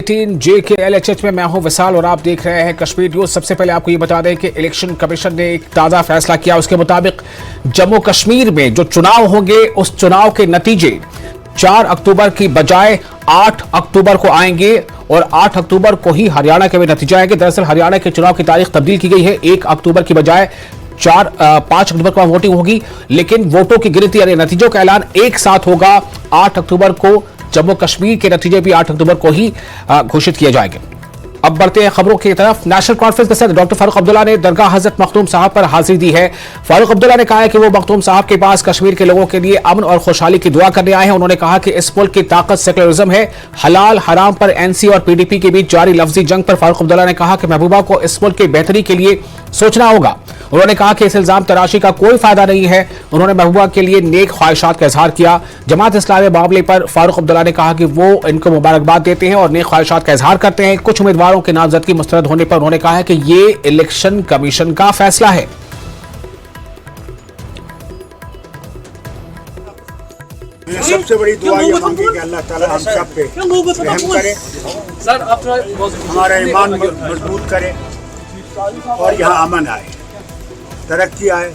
18 JKLHH में मैं हूं विशाल और आप देख रहे हैं कश्मीर न्यूज। सबसे पहले आपको ये बता दें कि इलेक्शन कमीशन ने एक ताज़ा फैसला किया। उसके मुताबिक जम्मू कश्मीर में जो चुनाव होंगे उस चुनाव के नतीजे 4 अक्टूबर की बजाय 8 अक्टूबर को आएंगे और 8 अक्टूबर को ही हरियाणा के भी नतीजे आएंगे। दरअसल हरियाणा के चुनाव की तारीख तब्दील की गई है। 1 अक्टूबर की बजाय 5 अक्टूबर को वोटिंग होगी, लेकिन वोटों की गिनती यानी नतीजों का ऐलान एक साथ होगा। 8 अक्टूबर को जम्मू कश्मीर के नतीजे भी 8 अक्टूबर को ही घोषित किए जाएंगे। अब बढ़ते हैं खबरों की तरफ। नेशनल कॉन्फ्रेंस के सदस्य डॉक्टर फारूक अब्दुल्ला ने दरगाह हजरत मखदूम साहब पर हाजिरी दी है। फारूक अब्दुल्ला ने कहा है कि वो मखदूम साहब के पास कश्मीर के लोगों के लिए अमन और खुशहाली की दुआ करने आए हैं। उन्होंने कहा कि इस मुल्क की ताकत सेकुलरिज्म है। हलाल हराम पर एनसी और पीडीपी के बीच जारी लफ्जी जंग पर फारूक अब्दुल्ला ने कहा कि महबूबा को इस मुल्क की बेहतरी के लिए सोचना होगा। उन्होंने कहा कि इस इल्जाम तराशी का कोई फायदा नहीं है। उन्होंने महबूबा के लिए नेक ख्वाहिशात का इजहार किया। जमात इस्लामी मामले पर फारूक अब्दुल्ला ने कहा कि वो इनको मुबारकबाद देते हैं और नेक ख्वाहिशात का इजहार करते हैं। कुछ उम्मीदवारों के नामजदगी मुस्तरद होने पर उन्होंने कहा है कि ये इलेक्शन कमीशन का फैसला है। सबसे बड़ी दुआ ये मांगी कि अल्लाह ताला हम सब पे रहम करे, हमारा ईमान मजबूत करे और यहाँ अमन आए, तरक्की आए,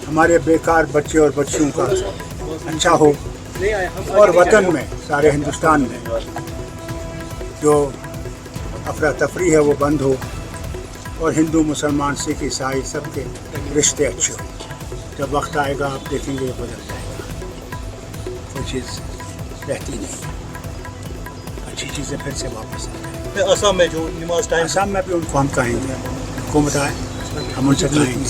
हमारे बेकार बच्चे और बच्चियों का अच्छा हो और वतन में सारे हिंदुस्तान में जो अफरा तफरी है वो बंद हो और हिंदू मुसलमान सिख ईसाई सबके रिश्ते अच्छे हो। जब वक्त आएगा आप देखेंगे ये बदल जाएगा, कोई चीज़ रहती नहीं, अच्छी चीज़ें फिर से वापस आ जाएंगी। असम में जो नमाज टाइम, असम में भी उनको हम कहेंगे, हुकूमत आए हम उनसे कहेंगे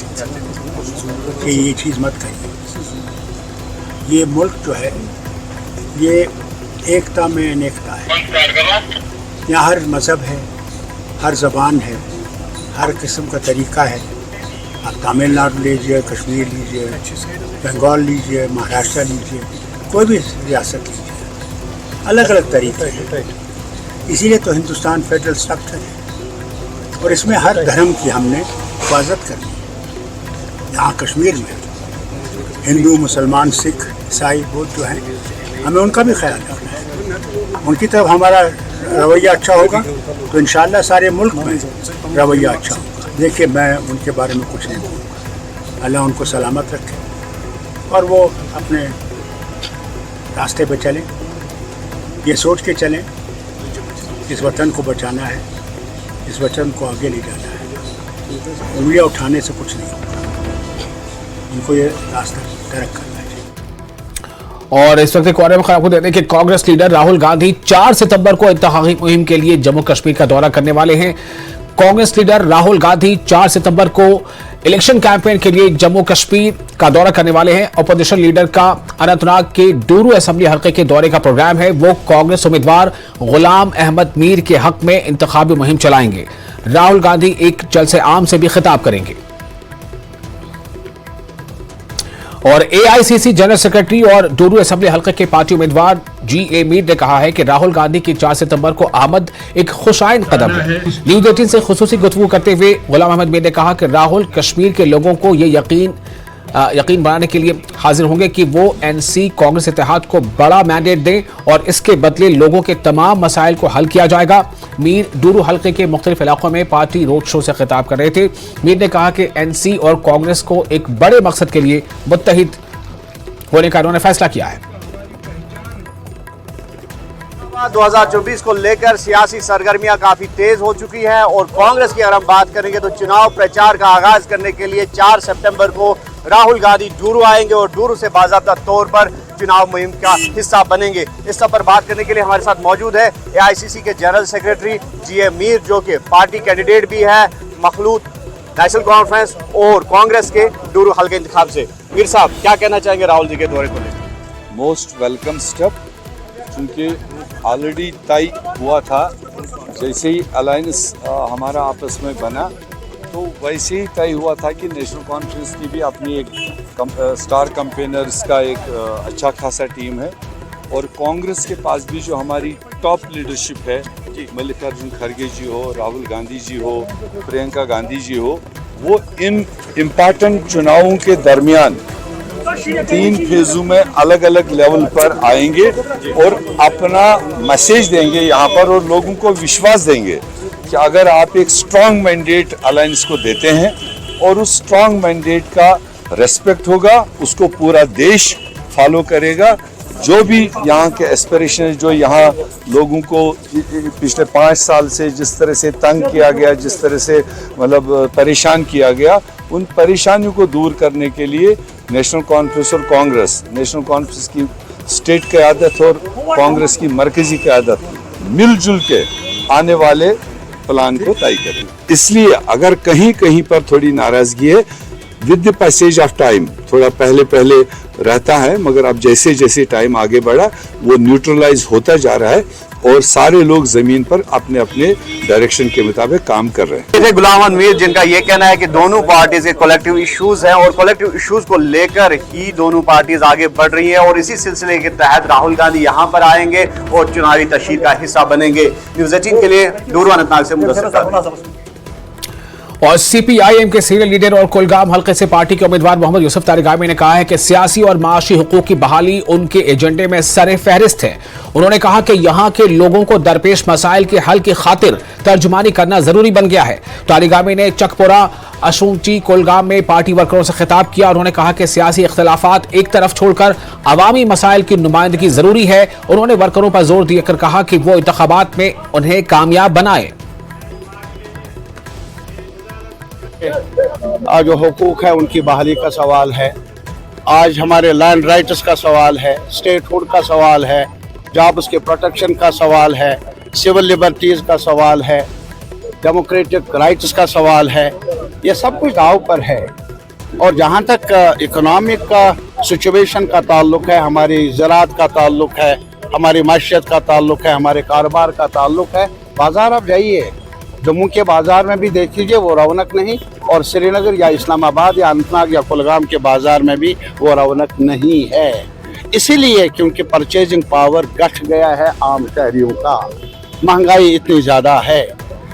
कि ये चीज़ मत करिए। ये मुल्क जो है ये एकता में अनेकता है। यहाँ हर मज़हब है, हर ज़बान है, हर किस्म का तरीका है। आप तमिलनाडु लीजिए, कश्मीर लीजिए, बंगाल लीजिए, महाराष्ट्र लीजिए, कोई भी रियासत लीजिए, अलग अलग तरीके हैं। इसीलिए तो हिंदुस्तान फेडरल स्ट्रक्चर है और इसमें हर धर्म की हमने हिफाजत करनी है। यहाँ कश्मीर में हिंदू मुसलमान सिख ईसाई बौद्ध जो हैं हमें उनका भी ख्याल रखना है। उनकी तरफ हमारा रवैया अच्छा होगा तो इंशाअल्लाह सारे मुल्क में रवैया अच्छा होगा। देखिए मैं उनके बारे में कुछ नहीं बोलूँगा, अल्लाह उनको सलामत रखे और वो अपने रास्ते पे चलें, ये सोच के चलें इस वतन को बचाना है, इस वतन को आगे ले जाना है। उंगलियां उठाने से कुछ नहीं होगा, इनको ये रास्ता तरक करना चाहिए। और इस वक्त एक और खबर आपको देते हैं कि कांग्रेस लीडर राहुल गांधी 4 सितंबर को इंतखाबी मुहिम के लिए जम्मू कश्मीर का दौरा करने वाले हैं। कांग्रेस लीडर राहुल गांधी 4 सितंबर को इलेक्शन कैंपेन के लिए जम्मू कश्मीर का दौरा करने वाले हैं। अपोजिशन लीडर का अनंतनाग के डूरू असेंबली हल्के के दौरे का प्रोग्राम है। वो कांग्रेस उम्मीदवार गुलाम अहमद मीर के हक में इंतखाबी मुहिम चलाएंगे। राहुल गांधी एक जलसे आम से भी खिताब करेंगे। और एआईसीसी जनरल सेक्रेटरी और डूरू असेंबली हल्के के पार्टी उम्मीदवार जीए मीर ने कहा है कि राहुल गांधी की 4 सितंबर को आमद एक खुशाइन कदम है। न्यूज 18 से खुसूसी गुफ्तगू करते हुए गुलाम अहमद मीर ने कहा कि राहुल कश्मीर के लोगों को ये यकीन बनाने के लिए हाजिर होंगे कि वो एनसी कांग्रेस इत्तेहाद को बड़ा मैंडेट दें और इसके बदले लोगों के तमाम मसाइल को हल किया जाएगा। मीर डूरू हल्के के मुख्तलिफ इलाकों में पार्टी रोड शो से खिताब कर रहे थे। मीर ने कहा कि एनसी और कांग्रेस को एक बड़े मकसद के लिए मुत्तहिद होने का उन्होंने फैसला किया है। 2024 को लेकर सियासी सरगर्मियां काफी तेज हो चुकी हैं और कांग्रेस की अगर हम बात करेंगे तो चुनाव प्रचार का आगाज करने के लिए 4 सितंबर को राहुल गांधी डूरू आएंगे और डूरू से बाज़ाब्ता तौर पर चुनाव मुहिम का हिस्सा बनेंगे। इस सब पर बात करने के लिए हमारे साथ मौजूद है एआईसीसी के जनरल सेक्रेटरी जीए मीर, जो कि पार्टी कैंडिडेट भी है मखलूत नेशनल कॉन्फ्रेंस और कांग्रेस के डूरू हल्के इंतखाब से। मीर साहब क्या कहना चाहेंगे राहुल जी के दौरे को लेकर? मोस्ट वेलकम स्टेप, क्योंकि ऑलरेडी तय हुआ था, जैसे ही अलायंस हमारा आपस में बना तो वैसे ही तय हुआ था कि नेशनल कॉन्फ्रेंस की भी अपनी एक स्टार कैंपेनर्स का एक अच्छा खासा टीम है और कांग्रेस के पास भी जो हमारी टॉप लीडरशिप है, मल्लिकार्जुन खड़गे जी हो, राहुल गांधी जी हो, प्रियंका गांधी जी हो, वो इन इम्पॉर्टेंट चुनावों के दरमियान 3 फेजों में अलग अलग लेवल पर आएंगे और अपना मैसेज देंगे यहाँ पर और लोगों को विश्वास देंगे कि अगर आप एक स्ट्रांग मैंडेट अलायंस को देते हैं और उस स्ट्रांग मैंडेट का रेस्पेक्ट होगा, उसको पूरा देश फॉलो करेगा। जो भी यहाँ के एस्पिरेशन, जो यहाँ लोगों को पिछले 5 साल से जिस तरह से तंग किया गया, जिस तरह से मतलब परेशान किया गया, उन परेशानियों को दूर करने के लिए नेशनल कॉन्फ्रेंस और कांग्रेस, नेशनल कॉन्फ्रेंस की स्टेट क़यादत और कांग्रेस की मरकजी क़यादत मिलजुल के आने वाले प्लान को तय करें। इसलिए अगर कहीं कहीं पर थोड़ी नाराजगी है, with the passage of time थोड़ा पहले रहता है, मगर अब जैसे जैसे टाइम आगे बढ़ा वो न्यूट्रलाइज होता जा रहा है और सारे लोग जमीन पर अपने अपने डायरेक्शन के मुताबिक काम कर रहे हैं। गुलाम अहमद मीर, जिनका ये कहना है कि दोनों पार्टीज के कलेक्टिव इश्यूज हैं और कलेक्टिव इश्यूज को लेकर ही दोनों पार्टीज आगे बढ़ रही हैं और इसी सिलसिले के तहत राहुल गांधी यहाँ पर आएंगे और चुनावी तशहीर का हिस्सा बनेंगे। न्यूज़ 18 के लिए दूर अनंतनाग से मुदस्सिर। और सीपीआईएम के सीनियर लीडर और कुलगाम हल्के से पार्टी के उम्मीदवार मोहम्मद यूसुफ तारिगामी ने कहा है कि सियासी और माशी हुकूक की बहाली उनके एजेंडे में सरे फहरिस्त है। उन्होंने कहा कि यहां के लोगों को दरपेश मसाइल के हल की खातिर तर्जुमानी करना जरूरी बन गया है। तारिगामी ने चकपुरा, अशूची, कुलगाम में पार्टी वर्करों से खिताब किया। उन्होंने कहा कि सियासी इख्तलाफात एक तरफ छोड़कर अवामी मसाइल की नुमाइंदगी जरूरी है। उन्होंने वर्करों पर जोर देकर कहा कि वो इंतखाबात में उन्हें कामयाब बनाए। आज जो हुकूक है उनकी बहाली का सवाल है, आज हमारे लैंड राइट्स का सवाल है, स्टेटहुड का सवाल है, जॉब्स के प्रोटेक्शन का सवाल है, सिविल लिबर्टीज़ का सवाल है, डेमोक्रेटिक राइट्स का सवाल है। ये सब कुछ दाव पर है। और जहाँ तक इकोनॉमिक का सिचुएशन का ताल्लुक है, हमारी ज़राअत का ताल्लुक है, हमारी माशियत का ताल्लुक है, हमारे कारोबार का ताल्लुक है, बाज़ार आप जाइए, जम्मू के बाज़ार में भी देख लीजिए वो रौनक नहीं, और श्रीनगर या इस्लामाबाद या अनंतनाग या कुलगाम के बाज़ार में भी वो रौनक नहीं है। इसीलिए क्योंकि परचेजिंग पावर घट गया है आम शहरियों का, महंगाई इतनी ज़्यादा है।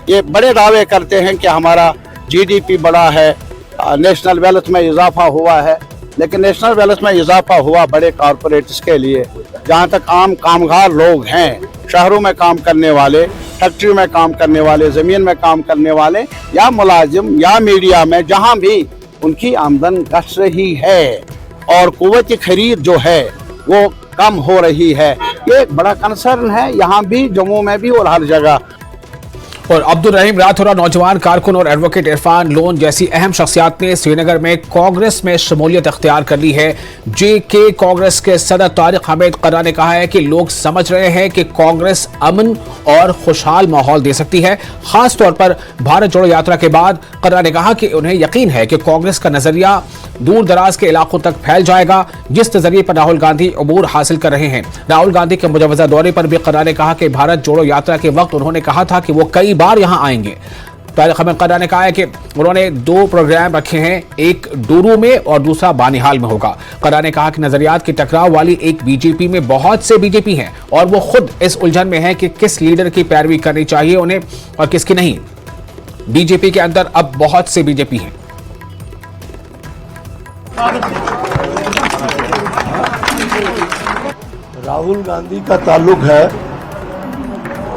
ये बड़े दावे करते हैं कि हमारा जीडीपी बड़ा है, नेशनल वेल्थ में इजाफा हुआ है, लेकिन नेशनल वेल्थ में इजाफा हुआ बड़े कॉरपोरेट्स के लिए। जहाँ तक आम कामगार लोग हैं, शहरों में काम करने वाले, फैक्ट्री में काम करने वाले, ज़मीन में काम करने वाले, या मुलाजिम या मीडिया में, जहाँ भी उनकी आमदन घट रही है और क़ुव्वत खरीद जो है वो कम हो रही है। ये एक बड़ा कंसर्न है यहाँ भी, जम्मू में भी और हर जगह। और अब्दुल रहीम राठौर, नौजवान कारकुन और एडवोकेट इरफान लोन जैसी अहम शख्सियात ने श्रीनगर में कांग्रेस में शमूलियत अख्तियार कर ली है। जेके कांग्रेस के सदर तारिक हमीद कर्रा ने कहा है कि लोग समझ रहे हैं कि कांग्रेस अमन और खुशहाल माहौल दे सकती है। खास तौर पर भारत जोड़ो यात्रा के बाद कर्रा ने कहा कि उन्हें यकीन है कि कांग्रेस का नजरिया दूर दराज के इलाकों तक फैल जाएगा, जिस नजरिए पर राहुल गांधी अबूर हासिल कर रहे हैं। राहुल गांधी के मुजवजा दौरे पर भी कर्रा ने कहा कि भारत जोड़ो यात्रा के वक्त उन्होंने कहा था कि वो कई बार यहां आएंगे। तारिक हमीद कर्रा ने कहा है कि उन्होंने 2 प्रोग्राम रखे हैं, एक डूरू में और दूसरा बानिहाल में होगा। कर्रा ने कहा कि नजरियात की टकराव वाली एक बीजेपी में बहुत से बीजेपी हैं और वो खुद इस उलझन में है कि किस लीडर की पैरवी करनी चाहिए उन्हें और किसकी नहीं। बीजेपी के अंदर अब बहुत से बीजेपी हैं। राहुल गांधी का ताल्लुक है,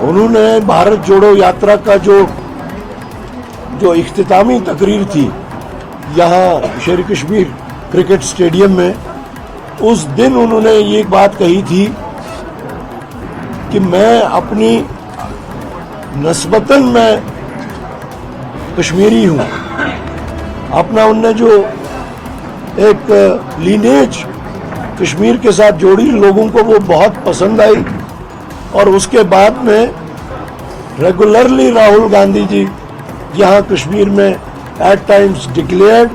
उन्होंने भारत जोड़ो यात्रा का जो इख्तितामी तकरीर थी यहाँ शेर कश्मीर क्रिकेट स्टेडियम में, उस दिन उन्होंने ये बात कही थी कि मैं अपनी नस्बतन मैं कश्मीरी हूँ। अपना उनने जो एक लीनेज कश्मीर के साथ जोड़ी, लोगों को वो बहुत पसंद आई। और उसके बाद में रेगुलरली राहुल गांधी जी यहाँ कश्मीर में eight times declared,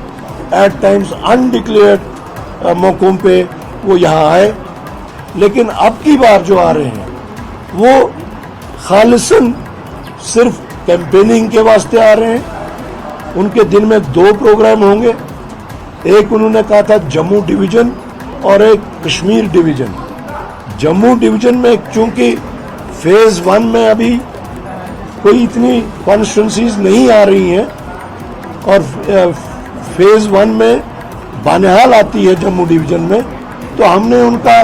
eight times undeclared मौकों पे वो यहाँ आए। लेकिन अब की बार जो आ रहे हैं वो खालिसन सिर्फ कैंपेनिंग के वास्ते आ रहे हैं। उनके दिन में 2 प्रोग्राम होंगे, एक उन्होंने कहा था जम्मू डिवीज़न और एक कश्मीर डिवीज़न। जम्मू डिवीज़न में चूँकि फेज़ 1 में अभी कोई इतनी कॉन्स्टिट्यूंसीज नहीं आ रही हैं और फेज़ 1 में बानिहाल आती है जम्मू डिवीज़न में, तो हमने उनका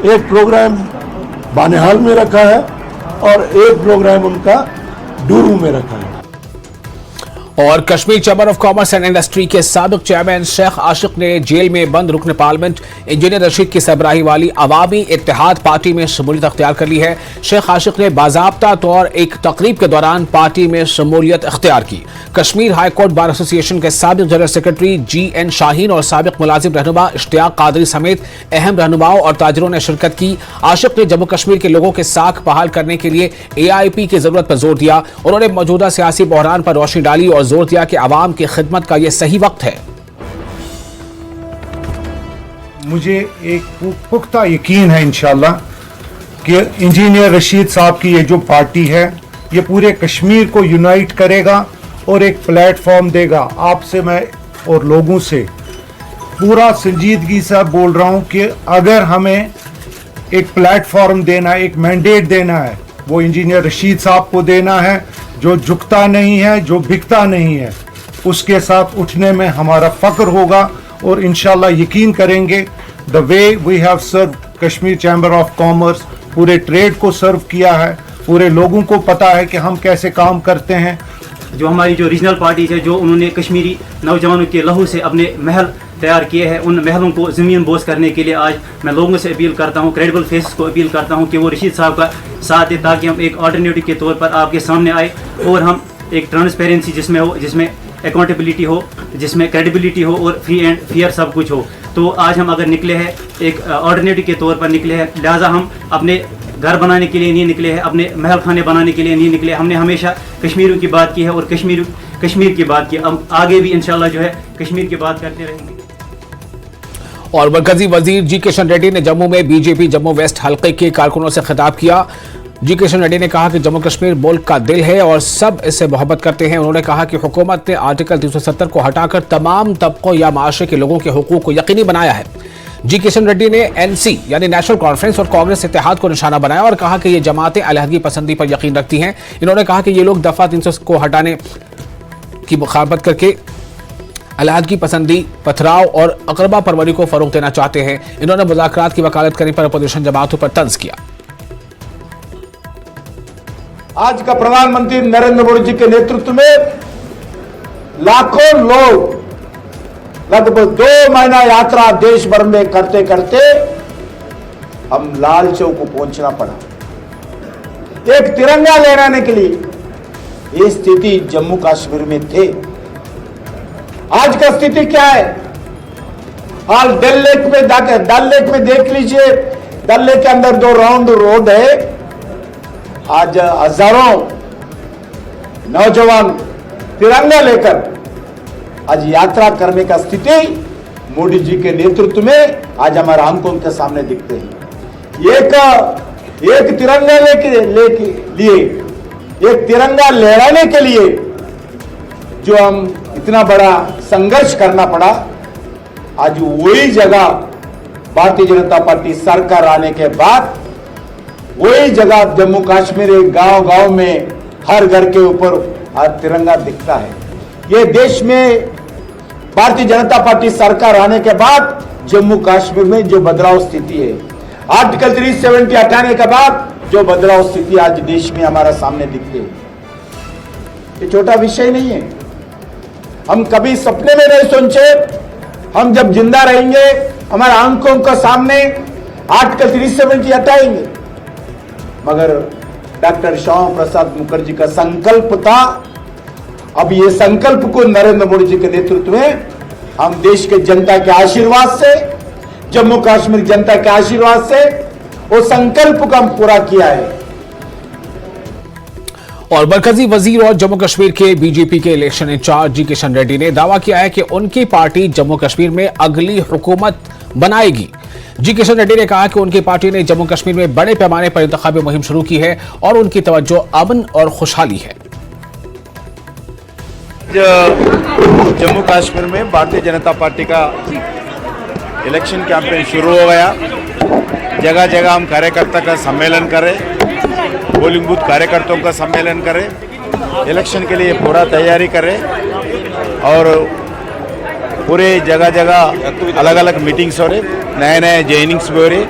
एक प्रोग्राम बानिहाल में रखा है और एक प्रोग्राम उनका डूरू में रखा है। और Kashmir chamber of commerce and industry के साबिक चेयरमैन शेख आशिक ने जेल में बंद रुकन पार्लियामेंट इंजीनियर रशीद की सरबराही वाली अवामी इत्तेहाद पार्टी में शमूलियत अख्तियार कर ली है। शेख आशिक ने बाज़ाब्ता तौर एक तकरीब के दौरान पार्टी में शमूलियत अख्तियार की। Kashmir high court bar association के साबिक जनरल सेक्रेटरी GN शाहीन और साबिक मुलाजिम रहनुमा इश्तियाक कादरी समेत अहम रहनुमाओं और ताजरों ने शिरकत की। आशिक ने जम्मू कश्मीर के लोगों के साख बहाल करने के लिए AIP की जरूरत पर जोर दिया। उन्होंने मौजूदा सियासी बहरान पर रोशनी डाली और जोर दिया कि आवाम की खिदमत का यह सही वक्त है। मुझे एक पुख्ता यकीन है इंशाल्लाह कि इंजीनियर रशीद साहब की ये जो पार्टी है ये पूरे कश्मीर को यूनाइट करेगा और एक प्लेटफॉर्म देगा। आपसे मैं और लोगों से पूरा संजीदगी से बोल रहा हूं कि अगर हमें एक प्लेटफॉर्म देना है, एक मैंडेट देना है, वो इंजीनियर रशीद साहब को देना है, जो झुकता नहीं है, जो बिकता नहीं है, उसके साथ उठने में हमारा फख्र होगा। और इंशाल्लाह यकीन करेंगे the way we have serve Kashmir chamber of commerce, पूरे ट्रेड को सर्व किया है, पूरे लोगों को पता है कि हम कैसे काम करते हैं। जो हमारी जो रीजनल पार्टीज है, जो उन्होंने कश्मीरी नौजवानों के लहू से अपने महल तैयार किए हैं, उन महलों को ज़मीन बोझ करने के लिए आज मैं लोगों से अपील करता हूं, क्रेडिबल फेसेस को अपील करता हूं कि वो रशीद साहब का साथ दें ताकि हम एक अल्टरनेटिव के तौर पर आपके सामने आए और हम एक ट्रांसपेरेंसी जिसमें हो, जिसमें अकाउंटेबिलिटी हो, जिसमें क्रेडिबिलिटी हो और फ्री एंड फेयर सब कुछ हो। तो आज हम अगर निकले हैं एक अल्टरनेटिव के तौर पर निकले हैं, लिहाजा हम अपने घर बनाने के लिए नहीं निकले हैं, अपने महल खाने बनाने के लिए नहीं निकले। हमने हमेशा कश्मीरियों की बात की है और कश्मीर की बात की, अब आगे भी इंशाल्लाह जो है कश्मीर की बात करते रहेंगे। और मरकजी वजीर जी किशन रेड्डी ने जम्मू में बीजेपी जम्मू वेस्ट हल्के के कारकुनों से खिताब किया। जी किशन रेड्डी ने कहा कि जम्मू कश्मीर मुल्क का दिल है और सब इससे मोहब्बत करते हैं। उन्होंने कहा कि हुकूमत ने आर्टिकल 370 को हटाकर तमाम तबकों या माशरे के लोगों के हुकूक को यकीनी बनाया है। जी किशन रेड्डी ने NC यानी नेशनल कॉन्फ्रेंस और कांग्रेस इत्तेहाद को निशाना बनाया और कहा कि ये जमातें अलहदगी पसंदी पर यकीन रखती हैं। इन्होंने कहा कि ये लोग दफा 300 को हटाने की मुखालफत करके अलहदगी पसंदी, पथराव और अकरबा परवरी को फरोग देना चाहते हैं। इन्होंने मुज़ाकरात की वकालत करने पर अपोजिशन जमातों पर तंज किया। आज का प्रधानमंत्री नरेंद्र मोदी जी के नेतृत्व में लाखों लोग लगभग 2 महीना यात्रा देश भर में करते करते हम लाल चौक को पहुंचना पड़ा। एक तिरंगा लहराने के लिए ये स्थिति जम्मू कश्मीर में थे। आज का स्थिति क्या है? हाल डल लेक में देख लीजिए, डल लेक के अंदर 2 राउंड रोड है। आज हजारों नौजवान तिरंगा लेकर आज यात्रा करने का स्थिति मोदी जी के नेतृत्व में आज हमारे आंखों के सामने दिखते हैं। एक तिरंगा लिए एक तिरंगा लहराने के लिए जो हम इतना बड़ा संघर्ष करना पड़ा, आज वही जगह भारतीय जनता पार्टी सरकार आने के बाद वही जगह जम्मू कश्मीर गांव-गांव में हर घर के ऊपर आज तिरंगा दिखता है। ये देश में भारतीय जनता पार्टी सरकार आने के बाद जम्मू कश्मीर में जो बदलाव स्थिति है, आर्टिकल 370 हटाने के बाद जो बदलाव स्थिति आज देश में हमारा सामने दिखती है, ये छोटा विषय नहीं है। हम कभी सपने में नहीं सोचे, हम जब जिंदा रहेंगे हमारे आंखों के सामने आर्टिकल 370 हटाएंगे। मगर डॉक्टर श्यामा प्रसाद मुखर्जी का संकल्प था। अब ये संकल्प को नरेंद्र मोदी जी के नेतृत्व में हम देश के जनता के आशीर्वाद से, जम्मू कश्मीर जनता के आशीर्वाद से वो संकल्प को हम पूरा किया है। और मरकजी वजीर और जम्मू कश्मीर के बीजेपी के इलेक्शन इंचार्ज जी किशन रेड्डी ने दावा किया है कि उनकी पार्टी जम्मू कश्मीर में अगली हुकूमत बनाएगी। जी किशन रेड्डी ने कहा कि उनकी पार्टी ने जम्मू कश्मीर में बड़े पैमाने पर इंतखाबी मुहिम शुरू की है और उनकी तवज्जो अमन और खुशहाली है। जम्मू कश्मीर में भारतीय जनता पार्टी का इलेक्शन कैंपेन शुरू हो गया। जगह जगह हम कार्यकर्ता का सम्मेलन करें, पोलिंग बूथ कार्यकर्ताओं का सम्मेलन करें, इलेक्शन के लिए पूरा तैयारी करें और पूरे जगह जगह अलग अलग मीटिंग्स हो रहे, नए नए जॉइनिंग्स भी हो रहे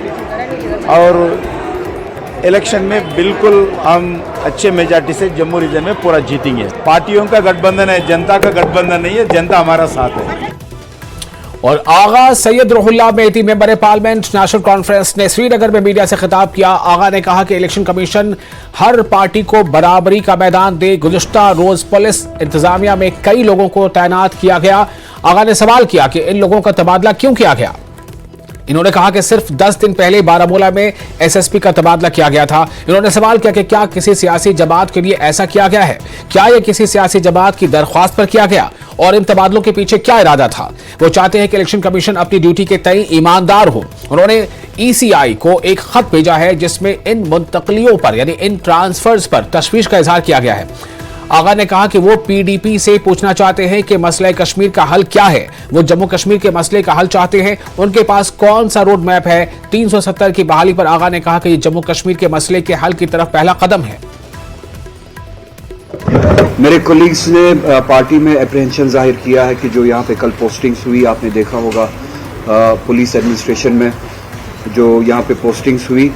और इलेक्शन में बिल्कुल हम अच्छे मेजॉरिटी से जम्मू रीजन में पूरा जीतेंगे। पार्टियों का गठबंधन है, जनता का गठबंधन नहीं है, जनता हमारा साथ है। और Aga Syed Ruhullah Mehdi member parliament national conference ने श्रीनगर में मीडिया से खिताब किया। आगा ने कहा कि इलेक्शन कमीशन हर पार्टी को बराबरी का मैदान दे। गुज़िश्ता रोज पुलिस इंतजामिया में कई लोगों को तैनात किया गया। आगा ने सवाल किया कि इन लोगों का तबादला क्यों किया गया। इन्होंने कहा कि सिर्फ 10 दिन पहले बारामूला में एसएसपी का तबादला किया गया था। इन्होंने सवाल किया कि क्या किसी सियासी जमात के लिए ऐसा किया गया है, क्या यह किसी सियासी जमात की दरख्वास्त पर किया गया और इन तबादलों के पीछे क्या इरादा था। वो चाहते हैं कि इलेक्शन कमीशन अपनी ड्यूटी के तय ईमानदार हो। उन्होंने ईसीआई को एक खत भेजा है जिसमें इन मुंतकलियों पर यानी इन ट्रांसफर्स पर तशवीश का इजहार किया गया है। आगा ने कहा कि वो पीडीपी से पूछना चाहते हैं कि मसला कश्मीर का हल क्या है। वो जम्मू कश्मीर के मसले का हल चाहते हैं, उनके पास कौन सा रोड मैप है। 370 की बहाली पर आगा ने कहा कि ये जम्मू कश्मीर के मसले के हल की तरफ पहला कदम है। मेरे कोलीग्स ने पार्टी में अप्रहेंशन जाहिर किया है कि जो यहाँ पे कल पोस्टिंग्स हुई, आपने देखा होगा पुलिस एडमिनिस्ट्रेशन में जो यहाँ पे पोस्टिंग्स हुई,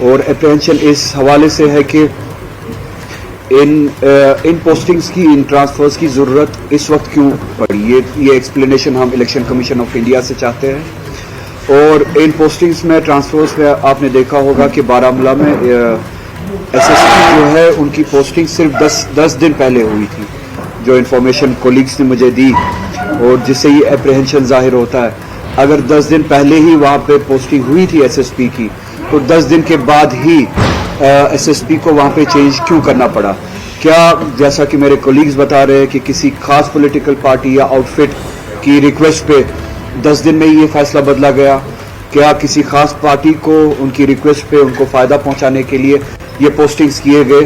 और अप्रहेंशन इस हवाले से है कि इन पोस्टिंग्स की, इन ट्रांसफर्स की ज़रूरत इस वक्त क्यों पड़ी। ये एक्सप्लेनेशन हम इलेक्शन कमीशन ऑफ इंडिया से चाहते हैं। और इन पोस्टिंग्स में, ट्रांसफर्स में आपने देखा होगा कि बारामूला में एसएसपी जो है उनकी पोस्टिंग सिर्फ 10 दिन पहले हुई थी। जो इन्फॉर्मेशन कोलीग्स ने मुझे दी और जिससे ये अप्रहेंशन जाहिर होता है, अगर 10 दिन पहले ही वहाँ पे पोस्टिंग हुई थी एसएसपी की, तो 10 दिन के बाद ही एसएसपी को वहाँ पे चेंज क्यों करना पड़ा। क्या जैसा कि मेरे कोलीग्स बता रहे हैं कि किसी खास पॉलिटिकल पार्टी या आउटफिट की रिक्वेस्ट पे 10 दिन में ये फैसला बदला गया। क्या किसी खास पार्टी को उनकी रिक्वेस्ट पे उनको फ़ायदा पहुँचाने के लिए ये पोस्टिंग्स किए गए।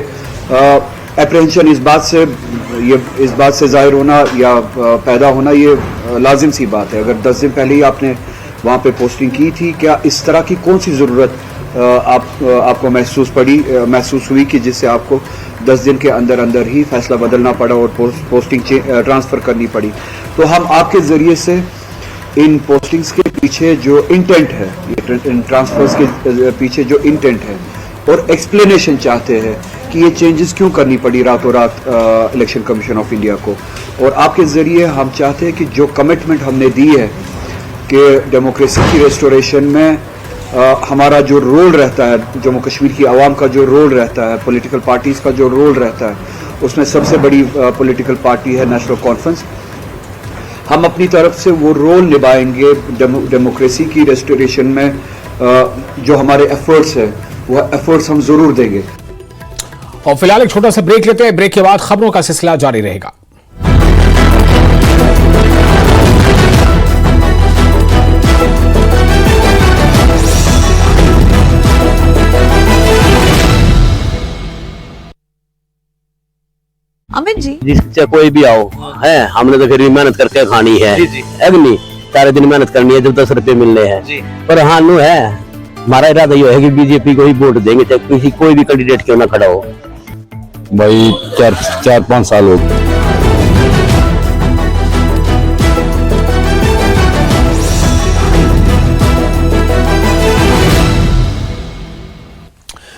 अप्रहेंशन इस बात से जाहिर होना या पैदा होना ये लाजिम सी बात है। अगर 10 दिन पहले ही आपने वहाँ पे पोस्टिंग की थी, क्या इस तरह की कौन सी ज़रूरत आपको महसूस हुई कि जिससे आपको 10 दिन के अंदर ही फैसला बदलना पड़ा और पोस्टिंग ट्रांसफ़र करनी पड़ी। तो हम आपके ज़रिए से इन पोस्टिंग्स के पीछे जो इंटेंट है, इन ट्रांसफर्स के पीछे जो इंटेंट है और एक्सप्लेनेशन चाहते हैं कि ये चेंजेस क्यों करनी पड़ी रातों रात इलेक्शन कमीशन ऑफ इंडिया को। और आपके ज़रिए हम चाहते हैं कि जो कमिटमेंट हमने दी है कि डेमोक्रेसी की रेस्टोरेशन में हमारा जो रोल रहता है, जम्मू कश्मीर की आवाम का जो रोल रहता है, पॉलिटिकल पार्टीज़ का जो रोल रहता है, उसमें सबसे बड़ी पॉलिटिकल पार्टी है नेशनल कॉन्फ्रेंस। हम अपनी तरफ से वो रोल निभाएंगे डेमोक्रेसी की रेस्टोरेशन में। जो हमारे एफर्ट्स हैं वो एफर्ट्स हम ज़रूर देंगे। और फिलहाल एक छोटा सा ब्रेक लेते हैं। ब्रेक के बाद खबरों का सिलसिला जारी रहेगा। अमित जी, जिससे कोई भी आओ है, हमने तो फिर भी मेहनत करके खानी है। अब नहीं सारे दिन मेहनत करनी है जब 10 रुपए मिलने हैं। पर हाँ नु है, हमारा इरादा ये है कि बीजेपी को ही वोट देंगे, चाहे किसी कोई भी कैंडिडेट क्यों ना खड़ा हो। भाई 4-5 साल हो गए।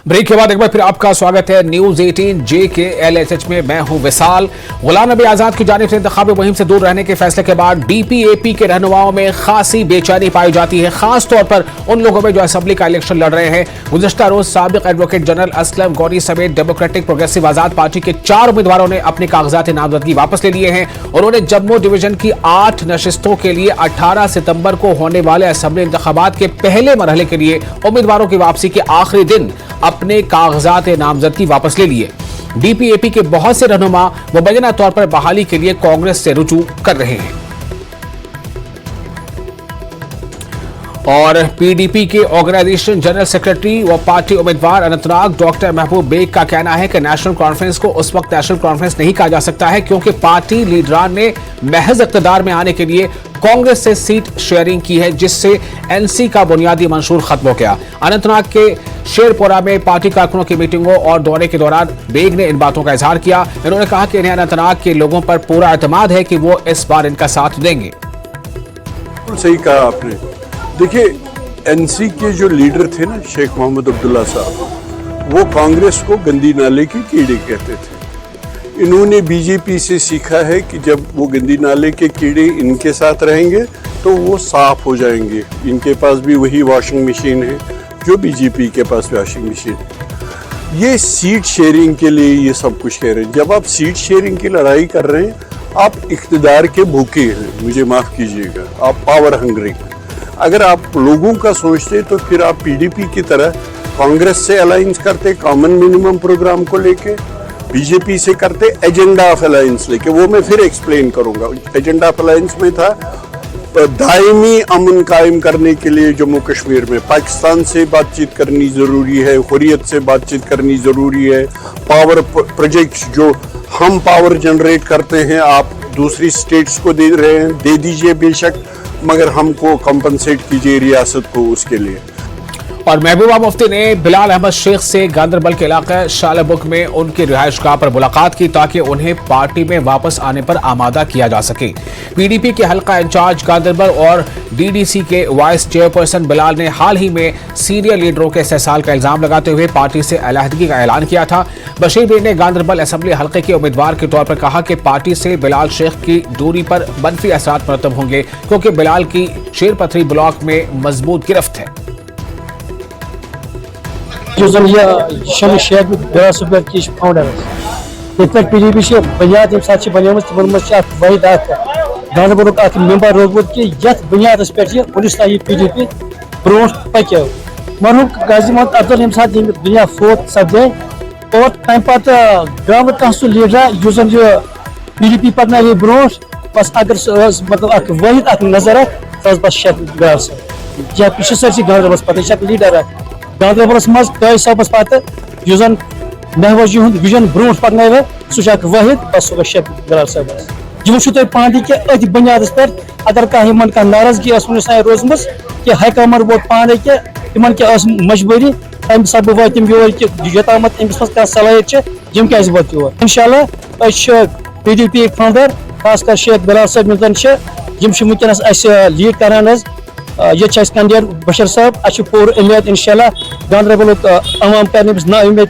ब्रेक के बाद एक बार फिर आपका स्वागत है न्यूज 18 JKLHH में। मैं हूं विशाल। गुलाम नबी आजाद की जानिब से इंतखाबी मुहिम से दूर रहने के फैसले के बाद DPAP के रहनुमाओं में खासी बेचैनी पाई जाती है, खास तौर पर उन लोगों में जो असेंबली का इलेक्शन लड़ रहे हैं। गुज़िश्ता रोज साबिक एडवोकेट जनरल असलम गौरी समेत डेमोक्रेटिक प्रोग्रेसिव आजाद पार्टी के 4 उम्मीदवारों ने अपने कागजात नामजदगी वापस ले लिए हैं। उन्होंने जम्मू डिवीजन की 8 नशिस्तों के लिए 18 सितंबर को होने वाले असेंबली इंतखाबात के पहले मरहले के लिए उम्मीदवारों की वापसी के आखिरी दिन अपने कागजात नामजदगी वापस ले लिए। DPAP के बहुत से रहनुमा मुबैना तौर पर बहाली के लिए कांग्रेस से रुजू कर रहे हैं। और PDP के ऑर्गेनाइजेशन जनरल सेक्रेटरी व पार्टी उम्मीदवार अनंतनाग डॉक्टर महबूब बेग का कहना है कि नेशनल कॉन्फ्रेंस को उस वक्त नेशनल कॉन्फ्रेंस नहीं कहा जा सकता है क्योंकि पार्टी लीडरान ने महज इक़्तिदार में आने के लिए कांग्रेस से सीट शेयरिंग की है, जिससे NC का बुनियादी मंशूर खत्म हो गया। अनंतनाग के शेरपुरा में पार्टी कारकुनों की मीटिंगों और दौरे के दौरान बेग ने इन बातों का इजहार किया। इन्होंने कहा कि इन्हें अनंतनाग के लोगों पर पूरा एतमाद है कि वो इस बार इनका साथ देंगे। बिल्कुल सही कहा आपने। देखिए, एनसी के जो लीडर थे ना, शेख मोहम्मद अब्दुल्ला साहब, वो कांग्रेस को गंदी नाले के कीड़े कहते थे। इन्होंने बीजेपी से सीखा है कि जब वो गंदी नाले के कीड़े इनके साथ रहेंगे तो वो साफ हो जाएंगे। इनके पास भी वही वॉशिंग मशीन है जो बीजेपी के पास वॉशिंग मशीन है। ये सीट शेयरिंग के लिए ये सब कुछ कह रहे हैं। जब आप सीट शेयरिंग की लड़ाई कर रहे हैं, आप इक़्तिदार के भूखे हैं, मुझे माफ़ कीजिएगा, आप पावर हंग्री। अगर आप लोगों का सोचते तो फिर आप पीडीपी की तरह कांग्रेस से अलायंस करते कॉमन मिनिमम प्रोग्राम को लेके, बीजेपी से करते एजेंडा ऑफ अलायंस लेके। वो मैं फिर एक्सप्लेन करूंगा। एजेंडा ऑफ अलायंस में था दायमी अमन कायम करने के लिए जम्मू कश्मीर में पाकिस्तान से बातचीत करनी ज़रूरी है, हुर्रियत से बातचीत करनी ज़रूरी है। पावर प्रोजेक्ट्स जो हम पावर जनरेट करते हैं आप दूसरी स्टेट्स को दे रहे हैं, दे दीजिए बेशक, मगर हमको कंपनसेट कीजिए रियासत को उसके लिए। और महबूबा मुफ्ती ने बिलाल अहमद शेख से गांदरबल के इलाके शालबुग में उनकी रिहाइशगाह पर मुलाकात की ताकि उन्हें पार्टी में वापस आने पर आमादा किया जा सके। पीडीपी के हल्का इंचार्ज गांदरबल और डीडीसी के वाइस चेयरपर्सन बिलाल ने हाल ही में सीनियर लीडरों के इस्तेहसाल का इल्जाम लगाते हुए पार्टी से अलहदगी का ऐलान किया था। बशीर मीर ने गांदरबल असेंबली हल्के के उम्मीदवार के तौर पर कहा कि पार्टी से बिलाल शेख की दूरी पर मनफी असरात मरतब होंगे क्योंकि बिलाल की शेरपथरी ब्लॉक में मजबूत गिरफ्त है। शमी शेख की फाउंडर ये पीडीपी से बुनियाद सात बन तिमन वहीद गांधरबल मेंबर रोजमुत कि बुनियाद पे पुलिस पीडीपी ब्रो पको मरहूम गाजी मोहम्मद अब्दुल यम सात दुनिया फोत सपदे और तम पे गाँव कह सह लीडर पीडीपी पकन ब्रो बस अगर मतलब वहीद नजर बस शेख बिलाल साहब सर गांधरबल पता लीडर गांधरबलस मज तय सबस पत महवजी विजन ब्रो पकन सह वहीद बस सह शेख बिलाल साहब। यह तुम पानी के अति बुनियाद पे अगर कह नाराजगी रोजम कि हाईकमान वोत पाने के इन मजबूरी तम सब वात योर कि योताम अमिस मज सलाहियत यम क्या वत योर। इंशाल्लाह पीडीपी फाउंडर खासकर शेख बिलाल साहब मिलतन वनकस लीड करान ये कैंडिडेट बशीर साहब पूर उम्मीद इंशाल्लाह गांधरबल अवाम कर ना उम्मीद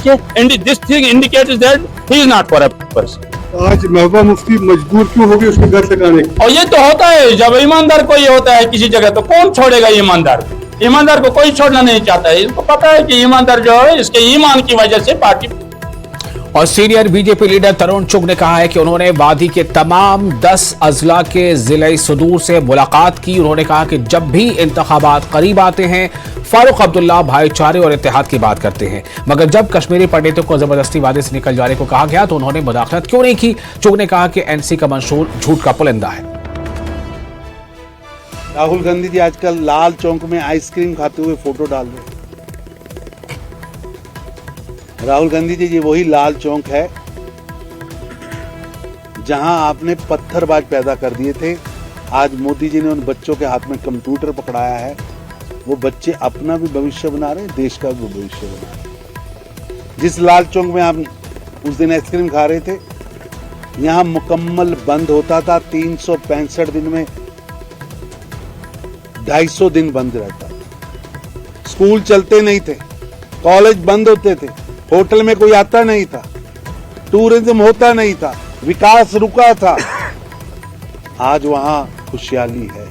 आज महबूबा मुफ्ती मजबूर क्यों हो गए उसके घर से जाने? और ये तो होता है जब ईमानदार को ये होता है किसी जगह तो कौन छोड़ेगा ईमानदार को? ईमानदार को कोई छोड़ना नहीं चाहता है। इसको पता है कि ईमानदार जो है इसके ईमान की वजह से पार्टी। और सीनियर बीजेपी लीडर तरुण चुग ने कहा है कि उन्होंने वादी के तमाम 10 अजला के जिले सदूर से मुलाकात की। उन्होंने कहा कि जब भी इंतखाबात करीब आते हैं फारूक अब्दुल्ला भाईचारे और इत्तेहाद की बात करते हैं, मगर जब कश्मीरी पंडितों को जबरदस्ती वादे से निकल जाने को कहा गया तो उन्होंने मुदाखलत क्यों नहीं की। चुग ने कहा कि एनसी का मंशूर झूठ का पुलिंदा है। राहुल गांधी जी आजकल लाल चौक में आइसक्रीम खाते हुए फोटो डाल रहे हैं। राहुल गांधी जी ये वही लाल चौक है जहां आपने पत्थरबाज पैदा कर दिए थे। आज मोदी जी ने उन बच्चों के हाथ में कंप्यूटर पकड़ाया है। वो बच्चे अपना भी भविष्य बना रहे हैं, देश का भी भविष्य बना रहे हैं। जिस लाल चौक में आप उस दिन आइसक्रीम खा रहे थे, यहां मुकम्मल बंद होता था। 365 दिन में 250 दिन बंद रहता था। स्कूल चलते नहीं थे, कॉलेज बंद होते थे, होटल में कोई आता नहीं था, टूरिज्म होता नहीं था, विकास रुका था। आज वहां खुशहाली है।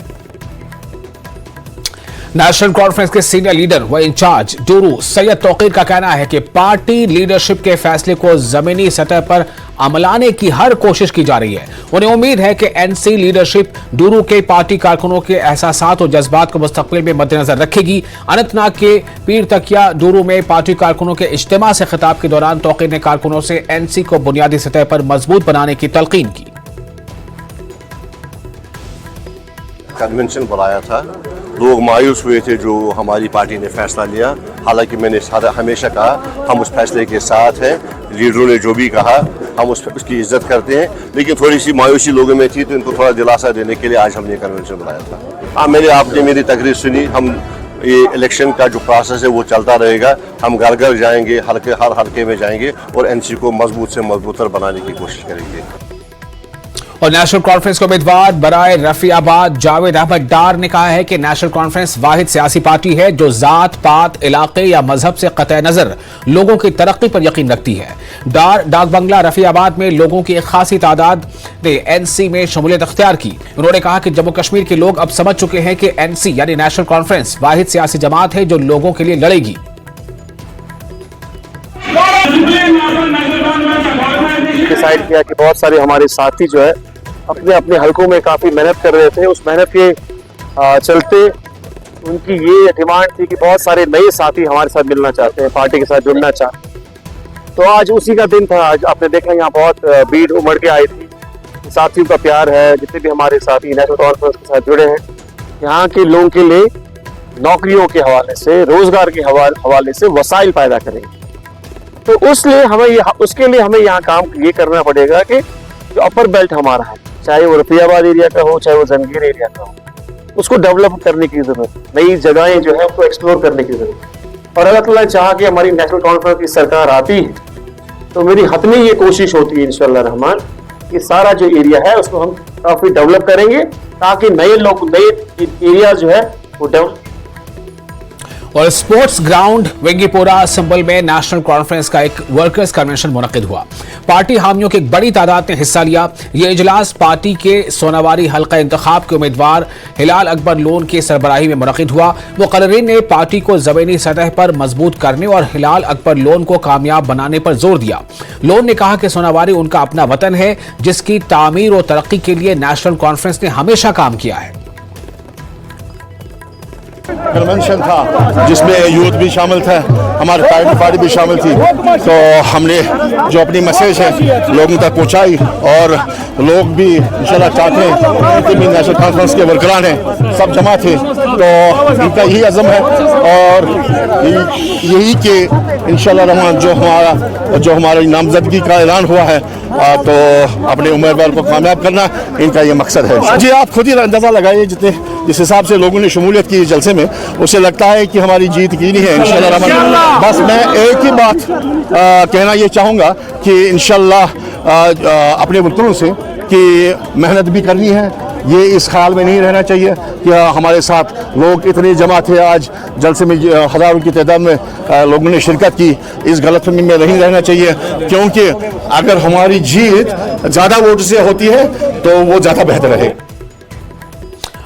नेशनल कॉन्फ्रेंस के सीनियर लीडर व इंचार्ज डूरू सैयद तौकीर का कहना है कि पार्टी लीडरशिप के फैसले को जमीनी सतह पर अमलाने की हर कोशिश की जा रही है। उन्हें उम्मीद है कि एनसी लीडरशिप डूरू के पार्टी कारकुनों के एहसासात और जज्बात को मुस्तकबिल में मद्देनजर रखेगी। अनंतनाग के पीर तकिया डूरू में पार्टी कारकुनों के इज्तिमा से खिताब के दौरान तौकीर ने कारकुनों से एनसी को बुनियादी सतह पर मजबूत बनाने की तलकीन की। कन्वेंशन बुलाया था, लोग मायूस हुए थे जो हमारी पार्टी ने फैसला लिया। हालांकि मैंने हमेशा कहा हम उस फैसले के साथ हैं। लीडरों ने जो भी कहा हम उसकी इज्जत करते हैं, लेकिन थोड़ी सी मायूसी लोगों में थी तो इनको थोड़ा दिलासा देने के लिए आज हमने कन्वेंशन बुलाया था। आपने मेरी तकरीर सुनी। हम ये इलेक्शन का जो प्रोसेस है वो चलता रहेगा। हम घर घर जाएंगे, हर हल्के में जाएंगे और एनसी को मजबूत से मजबूतर बनाने की कोशिश करेंगे। और नेशनल कॉन्फ्रेंस के उम्मीदवार बराए रफियाबाद जावेद अहमद डार ने कहा है कि नेशनल कॉन्फ्रेंस वाहिद सियासी पार्टी है जो जात पात इलाके या मजहब से कतई नजर लोगों की तरक्की पर यकीन रखती है। डार डाक बंगला रफियाबाद में लोगों की एक खासी तादाद ने एनसी में शमूलियत अख्तियार की। उन्होंने कहा कि जम्मू कश्मीर के लोग अब समझ चुके हैं कि एनसी यानी नेशनल कॉन्फ्रेंस वाहिद सियासी जमात है जो लोगों के लिए लड़ेगी। डिसाइड किया कि बहुत सारे हमारे साथी जो है अपने अपने हलकों में काफी मेहनत कर रहे थे। उस मेहनत के चलते उनकी ये डिमांड थी कि बहुत सारे नए साथी हमारे साथ मिलना चाहते हैं, पार्टी के साथ जुड़ना चाहते हैं। तो आज उसी का दिन था। आज आपने देखा यहाँ बहुत भीड़ उमड़ के आई थी। साथियों का प्यार है, जितने भी हमारे साथी नेशनल कॉन्फ्रेंस के साथ जुड़े हैं, यहाँ के लोगों के लिए नौकरियों के हवाले से, रोजगार के हवाले से वसाइल पैदा करेंगे। तो उसके लिए हमें यहाँ काम ये करना पड़ेगा कि जो अपर बेल्ट हमारा है, चाहे वो रफियाबाद एरिया का हो, चाहे वो जंगीर एरिया का हो, उसको डेवलप करने की जरूरत, नई जगहें जो है उसको एक्सप्लोर करने की जरूरत। और अल्लाह ताला चाह के हमारी नेशनल कॉन्फ्रेंस की सरकार आती है तो मेरी हतमी ये कोशिश होती है इंशाअल्लाह रहमान कि सारा जो एरिया है उसको हम काफी डेवलप करेंगे ताकि नए लोग, नए एरिया जो है वो डेवलप। और स्पोर्ट्स ग्राउंड वेंगीपोरा संबल में नेशनल कॉन्फ्रेंस का एक वर्कर्स कन्वेंशन मुनक्किद हुआ। पार्टी हामियों की एक बड़ी तादाद ने हिस्सा लिया। ये इजलास पार्टी के सोनावारी हल्का इंतखाब के उम्मीदवार हिलाल अकबर लोन की सरबराही में मुनक्किद हुआ। मुकर्रिरीन ने पार्टी को जमीनी सतह पर मजबूत करने और हिलाल अकबर लोन को कामयाब बनाने पर जोर दिया। लोन ने कहा कि सोनावारी उनका अपना वतन है जिसकी तामीर और तरक्की के लिए नेशनल कॉन्फ्रेंस ने हमेशा काम किया है। कन्वेंशन था जिसमें यूथ भी शामिल था, हमारे पार्टी भी शामिल थी। तो हमने जो अपनी मैसेज है लोगों तक पहुंचाई और लोग भी इंशाल्लाह चाहते हैं, जितने भी नेशनल कॉन्फ्रेंस के वर्करान हैं सब जमा थे। तो इनका यही अज़म है और यही कि इंशाल्लाह रहमान जो हमारी नामजदगी का ऐलान हुआ है तो अपने उम्मीदवार को कामयाब करना इनका ये मकसद है। जी आप खुद ही अंदाज़ा लगाइए जिस हिसाब से लोगों ने शमूलियत की जलसे में, उससे लगता है कि हमारी जीत कीनी है इंशाल्लाह रहमान। बस मैं एक ही बात कहना ये चाहूँगा कि इंशाल्लाह अपने वर्करों से कि मेहनत भी करनी है। ये इस ख्याल में नहीं रहना चाहिए कि हमारे साथ लोग इतने जमा थे, आज जलसे में हज़ारों की तादाद में लोगों ने शिरकत की, इस गलतफहमी में नहीं रहना चाहिए। क्योंकि अगर हमारी जीत ज़्यादा वोट से होती है तो वो ज़्यादा बेहतर है।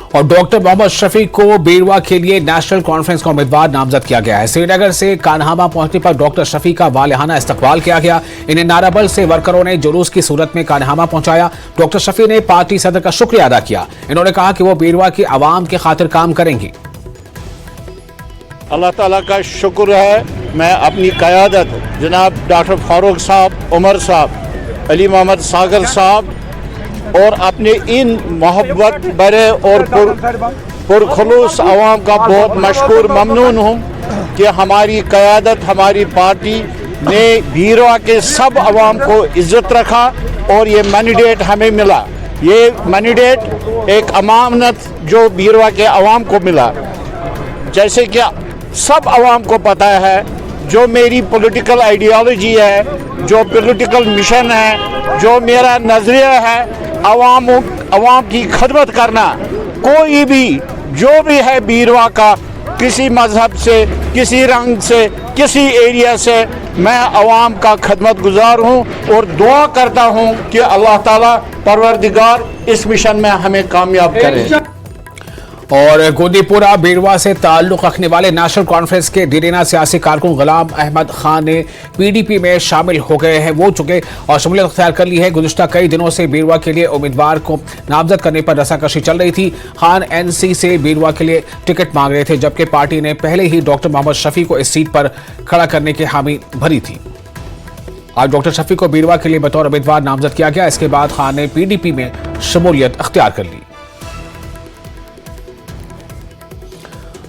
और डॉक्टर मोहम्मद शफी को बेरवा के लिए नेशनल कॉन्फ्रेंस का उम्मीदवार नामजद किया गया है। श्रीनगर से कान्हामा पहुंचने पर डॉक्टर शफी का वालिहाना इस्तकबाल किया गया। इन्हें नाराबल से वर्करों ने जुलूस की सूरत में कान्हामा पहुंचाया। डॉक्टर शफी ने पार्टी सदर का शुक्रिया अदा किया। इन्होंने कहा कि वो बेरवा की आवाम की खातिर काम करेंगे। अल्लाह ताला का शुक्र है, मैं अपनी क़यादत जनाब डॉक्टर फारूक साहब, उमर साहब, अली मोहम्मद सागर साहब और अपने इन मोहब्बत भरे और पुरखलूस आवाम का बहुत मशकूर ममनून हूँ कि हमारी क़यादत, हमारी पार्टी ने बीरवा के सब आवाम को इज्जत रखा और ये मैंडेट हमें मिला। ये मैंडेट एक अमानत जो बीरवा के आवाम को मिला। जैसे कि सब आवाम को पता है, जो मेरी पॉलिटिकल आइडियोलॉजी है, जो पॉलिटिकल मिशन है, जो मेरा नज़रिया है, आवाम की खदमत करना। कोई भी जो भी है बीरवा का, किसी मजहब से, किसी रंग से, किसी एरिया से, मैं आवाम का खदमत गुजार हूँ और दुआ करता हूँ कि अल्लाह ताला परवरदिगार इस मिशन में हमें कामयाब करे। और गोंदीपुरा बेरवा से ताल्लुक रखने वाले नेशनल कॉन्फ्रेंस के दिरेना सियासी कारकुन गुलाम अहमद खान ने पीडीपी में शामिल हो गए हैं, वो चुके और शमूलियत अख्तियार कर ली है। गुज़िश्ता कई दिनों से बेरवा के लिए उम्मीदवार को नामजद करने पर रसाकशी चल रही थी। खान एनसी से बेरवा के लिए टिकट मांग रहे थे, जबकि पार्टी ने पहले ही डॉक्टर मोहम्मद शफी को इस सीट पर खड़ा करने की हामी भरी थी। आज डॉक्टर शफी को बेरवा के लिए बतौर उम्मीदवार नामजद किया गया। इसके बाद खान ने पीडीपी में शमूलियत अख्तियार कर ली।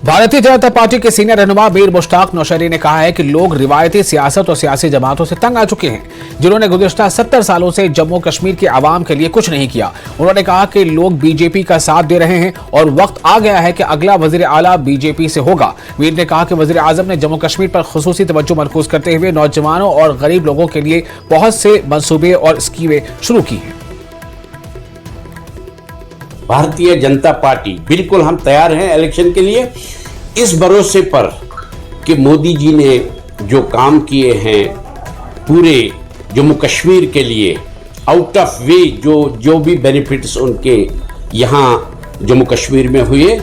भारतीय जनता पार्टी के सीनियर रहनुमा मीर मुश्ताक नौशरी ने कहा है कि लोग रिवायती सियासत और सियासी जमातों से तंग आ चुके हैं, जिन्होंने गुज़िश्ता 70 सालों से जम्मू कश्मीर के आवाम के लिए कुछ नहीं किया। उन्होंने कहा कि लोग बीजेपी का साथ दे रहे हैं और वक्त आ गया है कि अगला वजीर आला बीजेपी से होगा। मीर ने कहा कि वजीर आजम ने जम्मू कश्मीर पर खुसूसी तवज्जो मरकूज करते हुए नौजवानों और गरीब लोगों के लिए बहुत से मंसूबे और स्कीमें शुरू की हैं। भारतीय जनता पार्टी बिल्कुल हम तैयार हैं इलेक्शन के लिए, इस भरोसे पर कि मोदी जी ने जो काम किए हैं पूरे जम्मू कश्मीर के लिए, आउट ऑफ वे जो भी बेनिफिट्स उनके यहाँ जम्मू कश्मीर में हुए,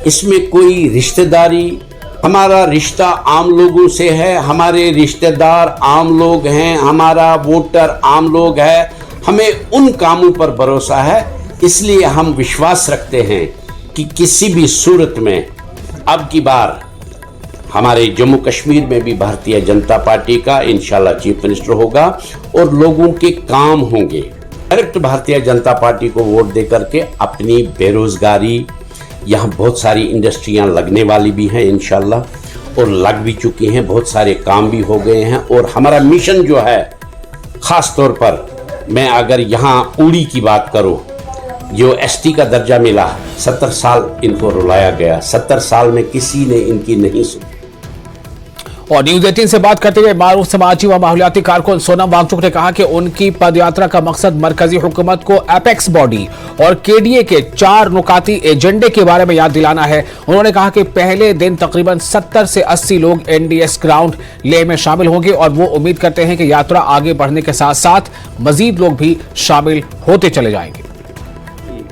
इसमें कोई रिश्तेदारी, हमारा रिश्ता आम लोगों से है, हमारे रिश्तेदार आम लोग हैं, हमारा वोटर आम लोग है, हमें उन कामों पर भरोसा है। इसलिए हम विश्वास रखते हैं कि किसी भी सूरत में अब की बार हमारे जम्मू कश्मीर में भी भारतीय जनता पार्टी का इंशाल्लाह चीफ मिनिस्टर होगा और लोगों के काम होंगे। डायरेक्ट भारतीय जनता पार्टी को वोट दे करके अपनी बेरोजगारी, यहाँ बहुत सारी इंडस्ट्रियाँ लगने वाली भी हैं इंशाल्लाह और लग भी चुकी हैं, बहुत सारे काम भी हो गए हैं। और हमारा मिशन जो है, ख़ास तौर पर मैं अगर यहाँ उड़ी की बात करूँ, जो एसटी का दर्जा मिला, 70 साल इनको रुलाया गया, 70 साल में किसी ने इनकी नहीं सुनी। और न्यूज 18 से बात करते हुए मारूफ समाजी व माहौलियाती कारकुन सोनम वांगचुक ने कहा कि उनकी पदयात्रा का मकसद मरकजी हुकूमत को एपेक्स बॉडी और केडीए के 4 नुकाती एजेंडे के बारे में याद दिलाना है। उन्होंने कहा कि पहले दिन तकरीबन 70 से 80 लोग एनडीएस ग्राउंड लेह में शामिल होंगे और वो उम्मीद करते हैं कि यात्रा आगे बढ़ने के साथ साथ मजीद लोग भी शामिल होते चले जाएंगे।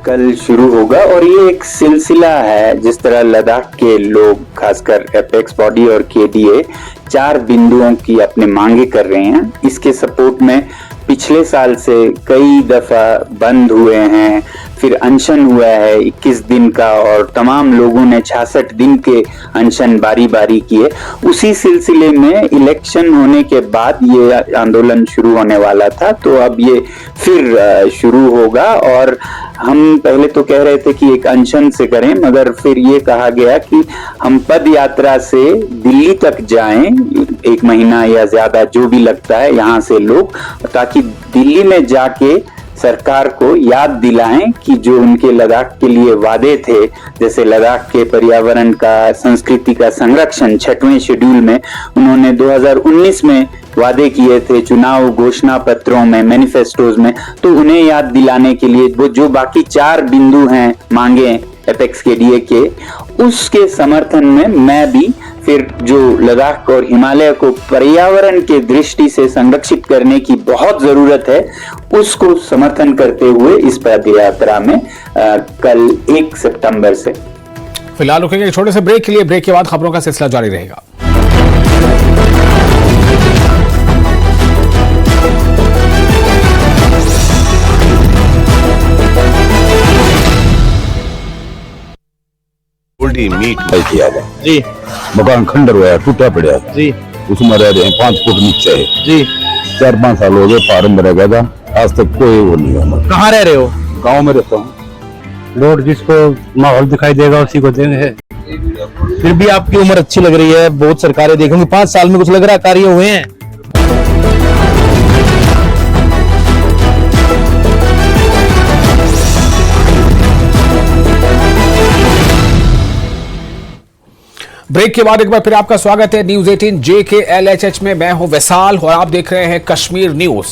कल शुरू होगा और ये एक सिलसिला है। जिस तरह लद्दाख के लोग खासकर एपेक्स बॉडी और केडीए 4 बिंदुओं की अपने मांगे कर रहे हैं, इसके सपोर्ट में पिछले साल से कई दफा बंद हुए हैं, फिर अनशन हुआ है 21 दिन का और तमाम लोगों ने 66 दिन के अनशन बारी बारी किए। उसी सिलसिले में इलेक्शन होने के बाद ये आंदोलन शुरू होने वाला था, तो अब ये फिर शुरू होगा। और हम पहले तो कह रहे थे कि एक अनशन से करें, मगर फिर ये कहा गया कि हम पद यात्रा से दिल्ली तक जाएं, 1 महीना या ज्यादा जो भी लगता है यहाँ से लोग, ताकि दिल्ली में जाके सरकार को याद दिलाएं कि जो उनके लद्दाख के लिए वादे थे, जैसे लद्दाख के पर्यावरण का, संस्कृति का संरक्षण 6वें शेड्यूल में उन्होंने 2019 में वादे किए थे चुनाव घोषणा पत्रों में, मैनिफेस्टोज में, तो उन्हें याद दिलाने के लिए वो जो बाकी 4 बिंदु हैं मांगे एपेक्स केडीए के, उसके समर्थन में मैं भी फिर जो लद्दाख और हिमालय को पर्यावरण के दृष्टि से संरक्षित करने की बहुत जरूरत है, उसको समर्थन करते हुए इस पदयात्रा में कल 1 सितंबर से। फिलहाल रुकेंगे एक छोटे से ब्रेक के लिए। ब्रेक के बाद खबरों का सिलसिला जारी रहेगा। मीट किया गया जी, मकान खंडर हुआ है, टूटा पड़ा है जी, उसमें रह रहे हैं 5 फुट नीचे है जी। 4-5 साल हो गए, फार्म में रह गया था, आज तक कोई वो नहीं हुआ। कहाँ रह रहे हो? गांव में रहता हूँ। वोट जिसको माहौल दिखाई देगा उसी को देंगे। फिर भी आपकी उम्र अच्छी लग रही है, बहुत सरकारें देखेंगे, 5 साल में कुछ लग रहा है कार्य हुए हैं? ब्रेक के बाद एक बार फिर आपका स्वागत है न्यूज 18 JKLHH में। मैं हूं विशाल और आप देख रहे हैं कश्मीर न्यूज।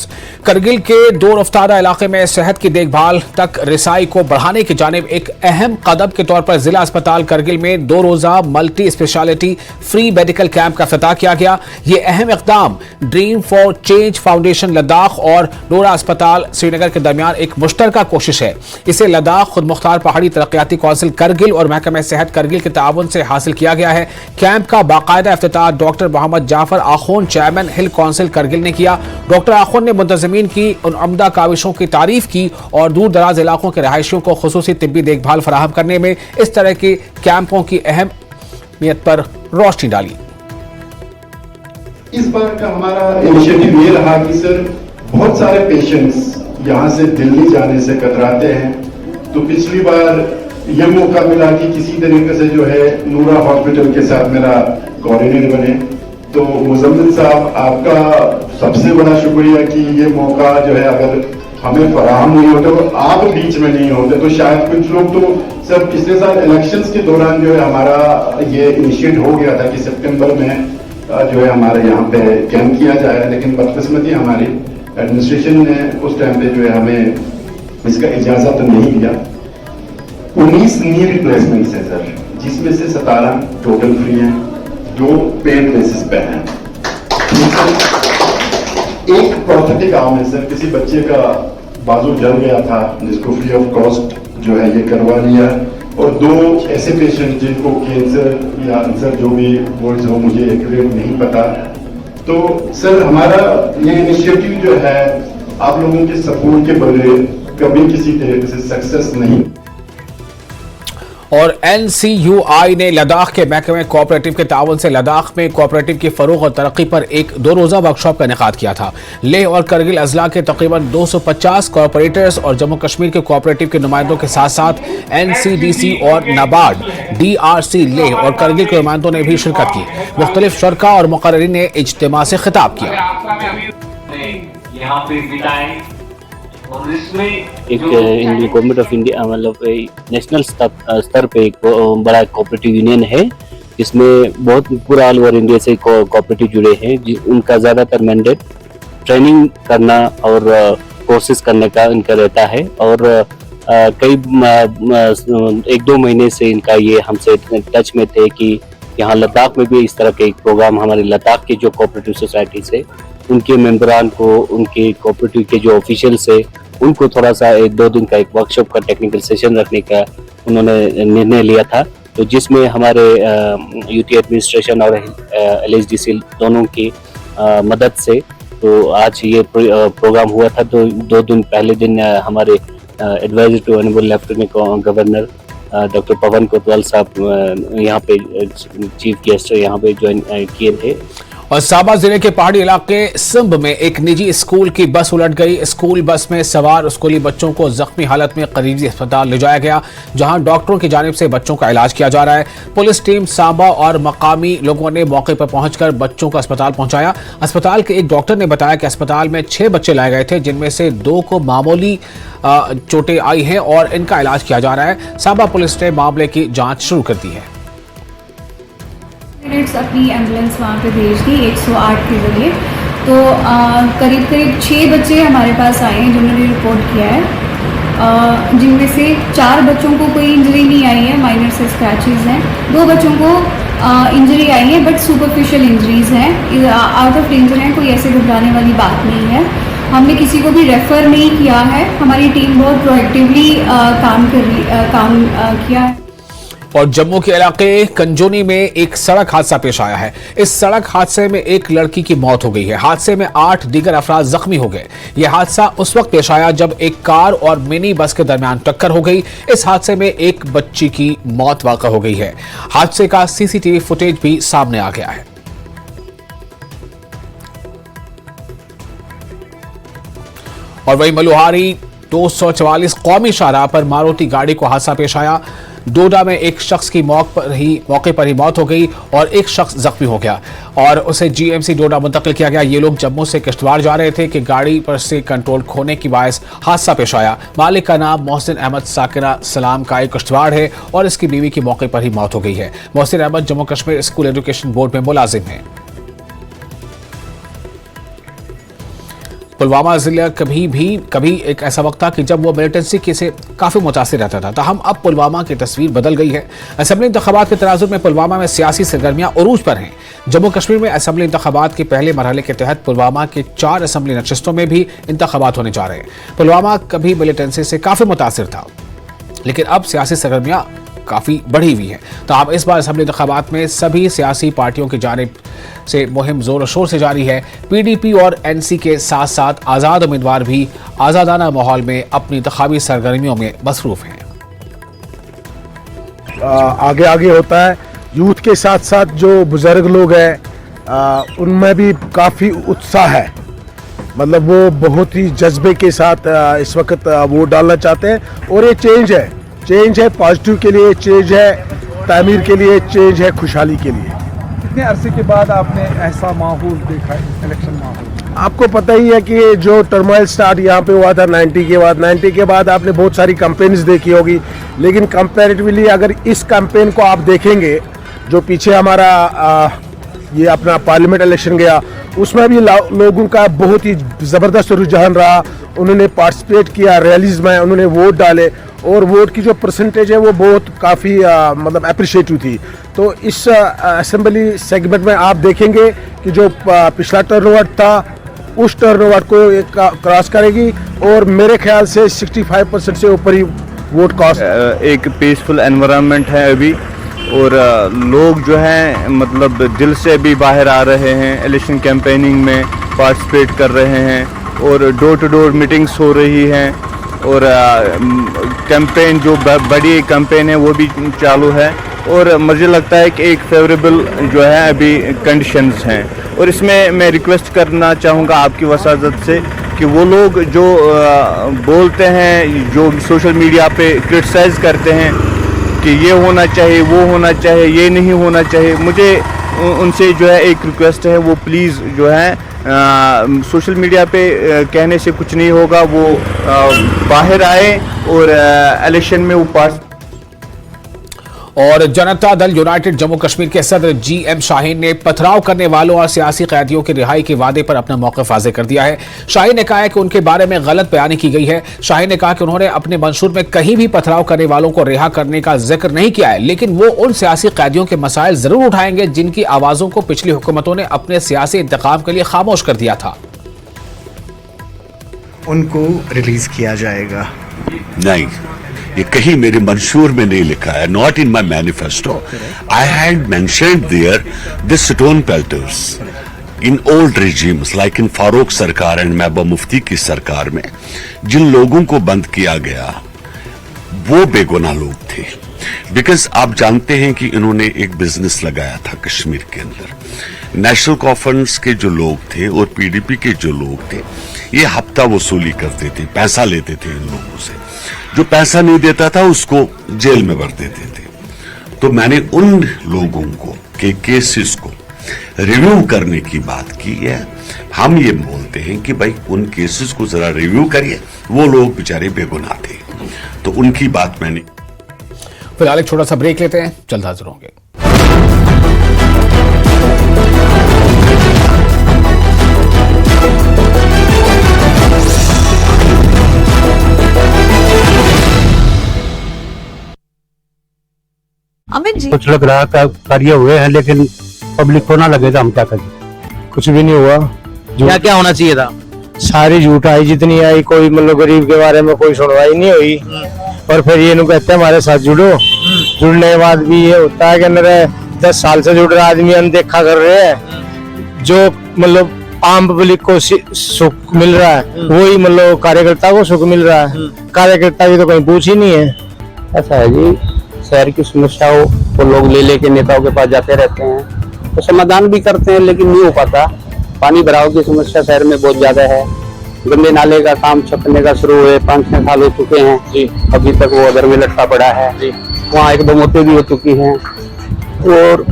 करगिल के 2 रफ्तारा इलाके में सेहत की देखभाल तक रिसाई को बढ़ाने की जानिब एक अहम कदम के तौर पर जिला अस्पताल करगिल में 2 रोजा multi speciality free medical camp का इफ्तिताह किया गया। ये अहम इकदाम dream for change foundation Ladakh और नोरा अस्पताल श्रीनगर के दरमियान एक मुश्तरका कोशिश है। इसे लद्दाख खुद मुख्तार पहाड़ी तरक्याती कौंसिल करगिल और महकमा सेहत करगिल के ताउन से हासिल किया गया है। कैंप का बाकायदा इफ्तिताह doctor Mohammad Jafar Akhoon chairman hill council Kargil ने किया। डॉक्टर आखोन ने मुंतजमीन की उन उम्दा काविशों की तारीफ की और दूर दराज इलाकों के रहायशियों को खुसूसी तिब्बी देखभाल फराहम करने में इस तरह के कैंपों की अहमियत पर रोशनी डाली। इस बार का हमारा इनिशिएटिव ये रहा कि सर बहुत सारे पेशेंट्स यहाँ से दिल्ली जाने से कतराते हैं, तो पिछली बार ये मौका मिला कि किसी तरीके से जो है नूरा हॉस्पिटल के साथ मेरा कोऑर्डिनेटर बने। तो मुजम्मिल साहब, आपका सबसे बड़ा शुक्रिया कि ये मौका जो है अगर हमें फराहम नहीं होता तो आप बीच में नहीं होते तो शायद कुछ लोग तो सर पिछले साल इलेक्शंस के दौरान जो है हमारा ये इनिशिएट हो गया था कि सितंबर में जो है हमारे यहाँ पे कैंप किया जाए, लेकिन बदकिस्मती हमारी एडमिनिस्ट्रेशन ने उस टाइम पे जो है हमें इसका इजाज़त नहीं दिया। 19 नी रिप्लेसमेंट्स हैं सर, जिसमें से 17 टोटल फ्री हैं, 2 पेड बेसिस पे हैं। एक प्रोस्थेटिक आर्म है सर, किसी बच्चे का बाजू जल गया था जिसको फ्री ऑफ कॉस्ट जो है ये करवा लिया, और 2 ऐसे पेशेंट जिनको कैंसर या आंसर जो भी वर्ड्स हो मुझे एक्यूरेट नहीं पता। तो सर हमारा ये इनिशिएटिव जो है आप लोगों के सपोर्ट के बगैर कभी किसी तरह से सक्सेस नहीं। और NCUI ने लद्दाख के महकमे कोऑपरेटिव के ताउन से लद्दाख में कोऑपरेटिव की फरोग और तरक्की पर एक 2 रोज़ा वर्कशॉप का इनेकाद किया था। लेह और करगिल अजला के तकरीबन 250 कोऑपरेटर्स और जम्मू कश्मीर के कोऑपरेटिव के नुमाइंदों के साथ साथ NCDC और नाबार्ड, DRC लेह और करगिल के नुमाइंदों ने भी शिरकत की। मुख्तलिफ शरका और मुकर्रिरीन ने इज्तिमा से खिताब किया। एक गवर्नमेंट ऑफ इंडिया मतलब नेशनल स्तर पे एक बड़ा कोऑपरेटिव यूनियन है, जिसमें बहुत पूरा ऑल ओवर इंडिया से कोऑपरेटिव जुड़े हैं। उनका ज़्यादातर मैंडेट ट्रेनिंग करना और कोर्सेज करने का इनका रहता है, और कई 1-2 महीने से इनका ये हमसे टच में थे कि यहाँ लद्दाख में भी इस तरह के एक प्रोग्राम हमारे लद्दाख के जो कोऑपरेटिव सोसाइटी से उनके मेंबरान को, उनके कोऑपरेटिव के जो ऑफिशियल्स है उनको थोड़ा सा 1-2 दिन का एक वर्कशॉप का टेक्निकल सेशन रखने का उन्होंने निर्णय लिया था। तो जिसमें हमारे यूटी एडमिनिस्ट्रेशन और LHDC दोनों की मदद से तो आज ये प्रोग्राम हुआ था। तो 2 दिन पहले दिन हमारे adviser to honourable lieutenant governor doctor Pawan Kotwal sahab यहाँ पे चीफ गेस्ट यहाँ पे ज्वाइन किए थे। और साबा जिले के पहाड़ी इलाके सिंब में एक निजी स्कूल की बस उलट गई। स्कूल बस में सवार स्कूली बच्चों को जख्मी हालत में करीबी अस्पताल ले जाया गया, जहां डॉक्टरों की जानिब से बच्चों का इलाज किया जा रहा है। पुलिस टीम साबा और मकामी लोगों ने मौके पर पहुंचकर बच्चों को अस्पताल पहुंचाया। अस्पताल के एक डॉक्टर ने बताया कि अस्पताल में 6 बच्चे लाए गए थे, जिनमें से 2 को मामूली चोटें आई हैं और इनका इलाज किया जा रहा है। साबा पुलिस ने मामले की जाँच शुरू कर दी है। अपनी एम्बुलेंस वहाँ पे भेज दी 108 के जरिए। तो करीब 6 बच्चे हमारे पास आए हैं जिन्होंने रिपोर्ट किया है, जिनमें से 4 बच्चों को कोई इंजरी नहीं आई है, माइनर से स्क्रैचेस हैं। 2 बच्चों को इंजरी आई है बट सुपरफिशियल इंजरीज हैं, आउट ऑफ डेंजर हैं, कोई ऐसे घबराने वाली बात नहीं है। हमने किसी को भी रेफ़र नहीं किया है। हमारी टीम बहुत प्रोएक्टिवली काम किया है। और जम्मू के इलाके कंजोनी में एक सड़क हादसा पेश आया है। इस सड़क हादसे में एक लड़की की मौत हो गई है। हादसे में 8 दीगर अफराद जख्मी हो गए। यह हादसा उस वक्त पेश आया जब एक कार और मिनी बस के दरमियान टक्कर हो गई। इस हादसे में एक बच्ची की मौत वाक़ हो गई है। हादसे का CCTV फुटेज भी सामने आ गया है। और वही मलुहारी 244 कौमी शाहराह पर मारुति गाड़ी को हादसा पेश आया। डोडा में एक शख्स की मौके पर ही मौत हो गई और एक शख्स जख्मी हो गया और उसे GMC डोडा मुंतकिल किया गया। ये लोग जम्मू से किश्तवाड़ जा रहे थे कि गाड़ी पर से कंट्रोल खोने की बायस हादसा पेश आया। मालिक का नाम मोहसिन अहमद साकिरा सलाम का एक किश्तवाड़ है और इसकी बीवी की मौके पर ही मौत हो गई है। Mohsin Ahmed Jammu Kashmir school education board में मुलाजिम है। पुलवामा जिला कभी एक ऐसा वक्त था कि जब वो मिलिटेंसी से काफ़ी मुतासिर रहता था। ताहम अब पुलवामा की तस्वीर बदल गई है। असेंबली इंतखाबात के तनाजुर में पुलवामा में सियासी सरगर्मियां उरूज पर हैं। जम्मू कश्मीर में असेंबली इंतखाबात के पहले मरहले के तहत पुलवामा के 4 असेंबली नशिस्तों में भी इंतखाबात होने जा रहे हैं। पुलवामा कभी मिलिटेंसी से काफ़ी मुतासिर था, लेकिन अब सियासी सरगर्मियां काफ़ी बढ़ी हुई है। तो अब इस बार असेंबली इंतखाबात में सभी सियासी पार्टियों की जानिब से मुहिम जोर शोर से जारी है। PDP और NC के साथ साथ आज़ाद उम्मीदवार भी आज़ादाना माहौल में अपनी इंतखाबी सरगर्मियों में मसरूफ हैं। आगे आगे होता है। यूथ के साथ साथ जो बुजुर्ग लोग हैं उनमें भी काफ़ी उत्साह है। मतलब वो बहुत ही जज्बे के साथ इस वक्त वोट डालना चाहते हैं और ये चेंज है पॉजिटिव के लिए, चेंज है तामीर के लिए, चेंज है खुशहाली के लिए। कितने अरसे के बाद आपने ऐसा माहौल देखा है, इलेक्शन माहौल? आपको पता ही है कि जो टर्मोइल स्टार्ट यहाँ पे हुआ था 90 के बाद आपने बहुत सारी कैंपेन्स देखी होगी, लेकिन कंपैरेटिवली अगर इस कैंपेन को आप देखेंगे जो पीछे हमारा ये अपना पार्लियामेंट इलेक्शन गया उसमें भी लोगों का बहुत ही ज़बरदस्त रुझान रहा उन्होंने पार्टिसिपेट किया रैलीज में, उन्होंने वोट डाले और वोट की जो परसेंटेज है वो बहुत काफ़ी मतलब अप्रिशिएटिव थी। तो इस असेंबली सेगमेंट में आप देखेंगे कि जो पिछला टर्नओवर था उस टर्नओवर को एक क्रॉस करेगी और मेरे ख्याल से 65% से ऊपर ही वोट कास्ट। एक पीसफुल एनवायरनमेंट है अभी और लोग जो हैं मतलब दिल से भी बाहर आ रहे हैं, इलेक्शन कैंपेनिंग में पार्टिसिपेट कर रहे हैं और डोर टू डोर मीटिंग्स हो रही हैं और कैंपेन जो बड़ी कैंपेन है वो भी चालू है और मुझे लगता है कि एक फेवरेबल जो है अभी कंडीशंस हैं। और इसमें मैं रिक्वेस्ट करना चाहूँगा आपकी वसाजत से कि वो लोग जो बोलते हैं, जो सोशल मीडिया पे क्रिटिसाइज़ करते हैं कि ये होना चाहिए, वो होना चाहिए, ये नहीं होना चाहिए, मुझे उनसे जो है एक रिक्वेस्ट है, वो प्लीज़ जो है सोशल मीडिया पे कहने से कुछ नहीं होगा, वो बाहर आए और इलेक्शन में वो पास। और जनता दल यूनाइटेड जम्मू कश्मीर के सदर GM शाहीन ने पथराव करने वालों और सियासी कैदियों की रिहाई के वादे पर अपना मौक़िफ़ वाज़ेह कर दिया है। शाहीन ने कहा है कि उनके बारे में गलत बयानी की गई है। शाहीन ने कहा कि उन्होंने अपने मंशूर में कहीं भी पथराव करने वालों को रिहा करने का जिक्र नहीं किया है, लेकिन वो उन सियासी कैदियों के मसाइल जरूर उठाएंगे जिनकी आवाज़ों को पिछली हुकूमतों ने अपने सियासी इंतकाम के लिए खामोश कर दिया था। उनको रिलीज किया जाएगा। नहीं, ये कहीं मेरे मंशूर में नहीं लिखा है, not in my manifesto. I had mentioned there the stone pelters in old regimes like in Farooq सरकार एंड महबूबा मुफ्ती की सरकार में जिन लोगों को बंद किया गया वो बेगुनाह लोग थे। बिकॉज आप जानते हैं कि इन्होंने एक बिजनेस लगाया था कश्मीर के अंदर। नेशनल कॉन्फ्रेंस के जो लोग थे और PDP के जो लोग थे ये हफ्ता वसूली करते थे, पैसा लेते थे इन लोगों से। जो पैसा नहीं देता था उसको जेल में भर देते थे। तो मैंने उन लोगों को के केसेस को रिव्यू करने की बात की है। हम ये बोलते हैं कि भाई उन केसेस को जरा रिव्यू करिए, वो लोग बेचारे बेगुनाह थे, तो उनकी बात मैंने। फिलहाल एक छोटा सा ब्रेक लेते हैं, जल्द हाजिर होंगे। अमित जी, कुछ लोग रहा कार्य हुए हैं लेकिन पब्लिक को ना लगे तो हम क्या करें। कुछ भी नहीं हुआ। क्या क्या होना चाहिए था? सारी झूठ आई जितनी आई, कोई मतलब गरीब के बारे में कोई सुनवाई नहीं हुई। और फिर ये कहते हैं हमारे साथ जुड़ो। जुड़ने के बाद भी ये होता है कि मेरे 10 साल से जुड़ रहा आदमी अनदेखा कर रहे हैं। जो मतलब आम पब्लिक को सुख मिल रहा है वही मतलब कार्यकर्ता को सुख मिल रहा है। कार्यकर्ता की तो कहीं पूछ ही नहीं है। ऐसा है जी, शहर की समस्याओं को लोग ले लेके नेताओं के पास जाते रहते हैं, तो समाधान भी करते हैं लेकिन नहीं हो पाता। पानी भराव की समस्या शहर में बहुत ज्यादा है। गंदे नाले का काम छपने का शुरू हुए 5-6 साल हो चुके हैं जी, अभी तक वो अदर में लटका पड़ा है जी। वहाँ 1-2 मौतें भी हो चुकी हैं। और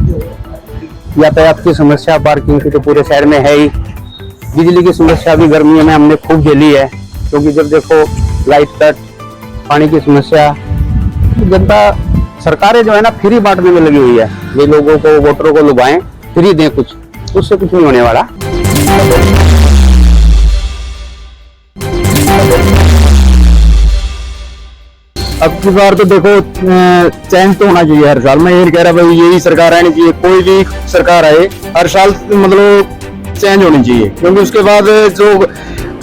यातायात की समस्या, पार्किंग की तो पूरे शहर में है ही। बिजली की समस्या भी गर्मियों में हमने खूब झेली है, क्योंकि जब देखो लाइट कट, पानी की समस्या, जनता सरकारें जो है ना फ्री बांटने में लगी हुई है। ये लोगों को, वोटरों को लुभाएं, फ्री दें कुछ, उससे कुछ नहीं होने वाला। अब की बार तो देखो चेंज तो होना चाहिए हर साल। मैं ये कह रहा भाई यही सरकार आनी चाहिए, कोई भी सरकार आए हर साल मतलब चेंज होनी चाहिए, क्योंकि उसके बाद जो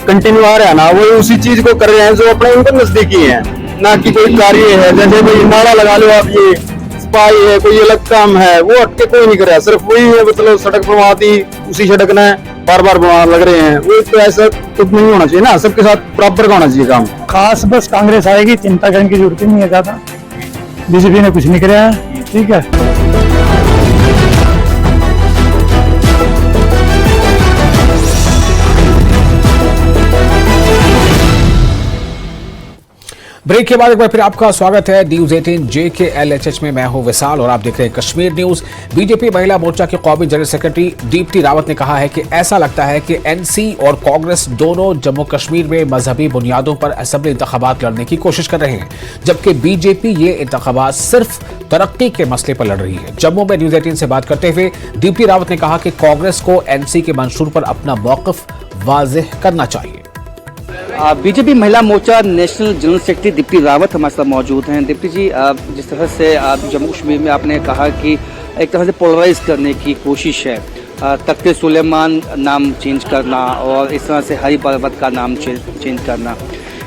कंटिन्यू आ रहा है ना वो उसी चीज को कर रहे हैं जो अपने उनको नजदीकी है, ना कि कोई कार्य है। जैसे कोई नाला लगा लो आप, ये सफाई है, कोई अलग काम है, वो हटके कोई नहीं कर रहा। सिर्फ वही है मतलब सड़क बनवा दी, उसी सड़क ने बार बार बनवा लग रहे हैं। वो तो ऐसा तो नहीं होना चाहिए ना, सबके साथ बराबर का होना चाहिए काम। खास बस कांग्रेस आएगी, चिंता करने की जरूरत नहीं है ज्यादा। बीजेपी ने कुछ नहीं कराया, ठीक है। ब्रेक के बाद एक बार फिर आपका स्वागत है न्यूज 18 JKLHH में। मैं हूं विशाल और आप देख रहे हैं कश्मीर न्यूज। बीजेपी महिला मोर्चा के कौमी जनरल सेक्रेटरी दीप्ति रावत ने कहा है कि ऐसा लगता है कि NC और कांग्रेस दोनों जम्मू कश्मीर में मजहबी बुनियादों पर असेंबली इंतखाबात लड़ने की कोशिश कर रहे हैं, जबकि बीजेपी ये इंतखाबात सिर्फ तरक्की के मसले पर लड़ रही है। जम्मू में न्यूज 18 से बात करते हुए दीप्ति रावत ने कहा कि कांग्रेस को NC के मंशूर पर अपना मौक़िफ़ वाज़ेह करना चाहिए। BJP Mahila Morcha national general secretary Deepti Rawat हमारे साथ मौजूद हैं। दीप्ति जी, जिस तरह से जम्मू कश्मीर में आपने कहा कि एक तरह से पोलराइज करने की कोशिश है, तख्ते सुलेमान नाम चेंज करना और इस तरह से हरी पर्वत का नाम चेंज करना,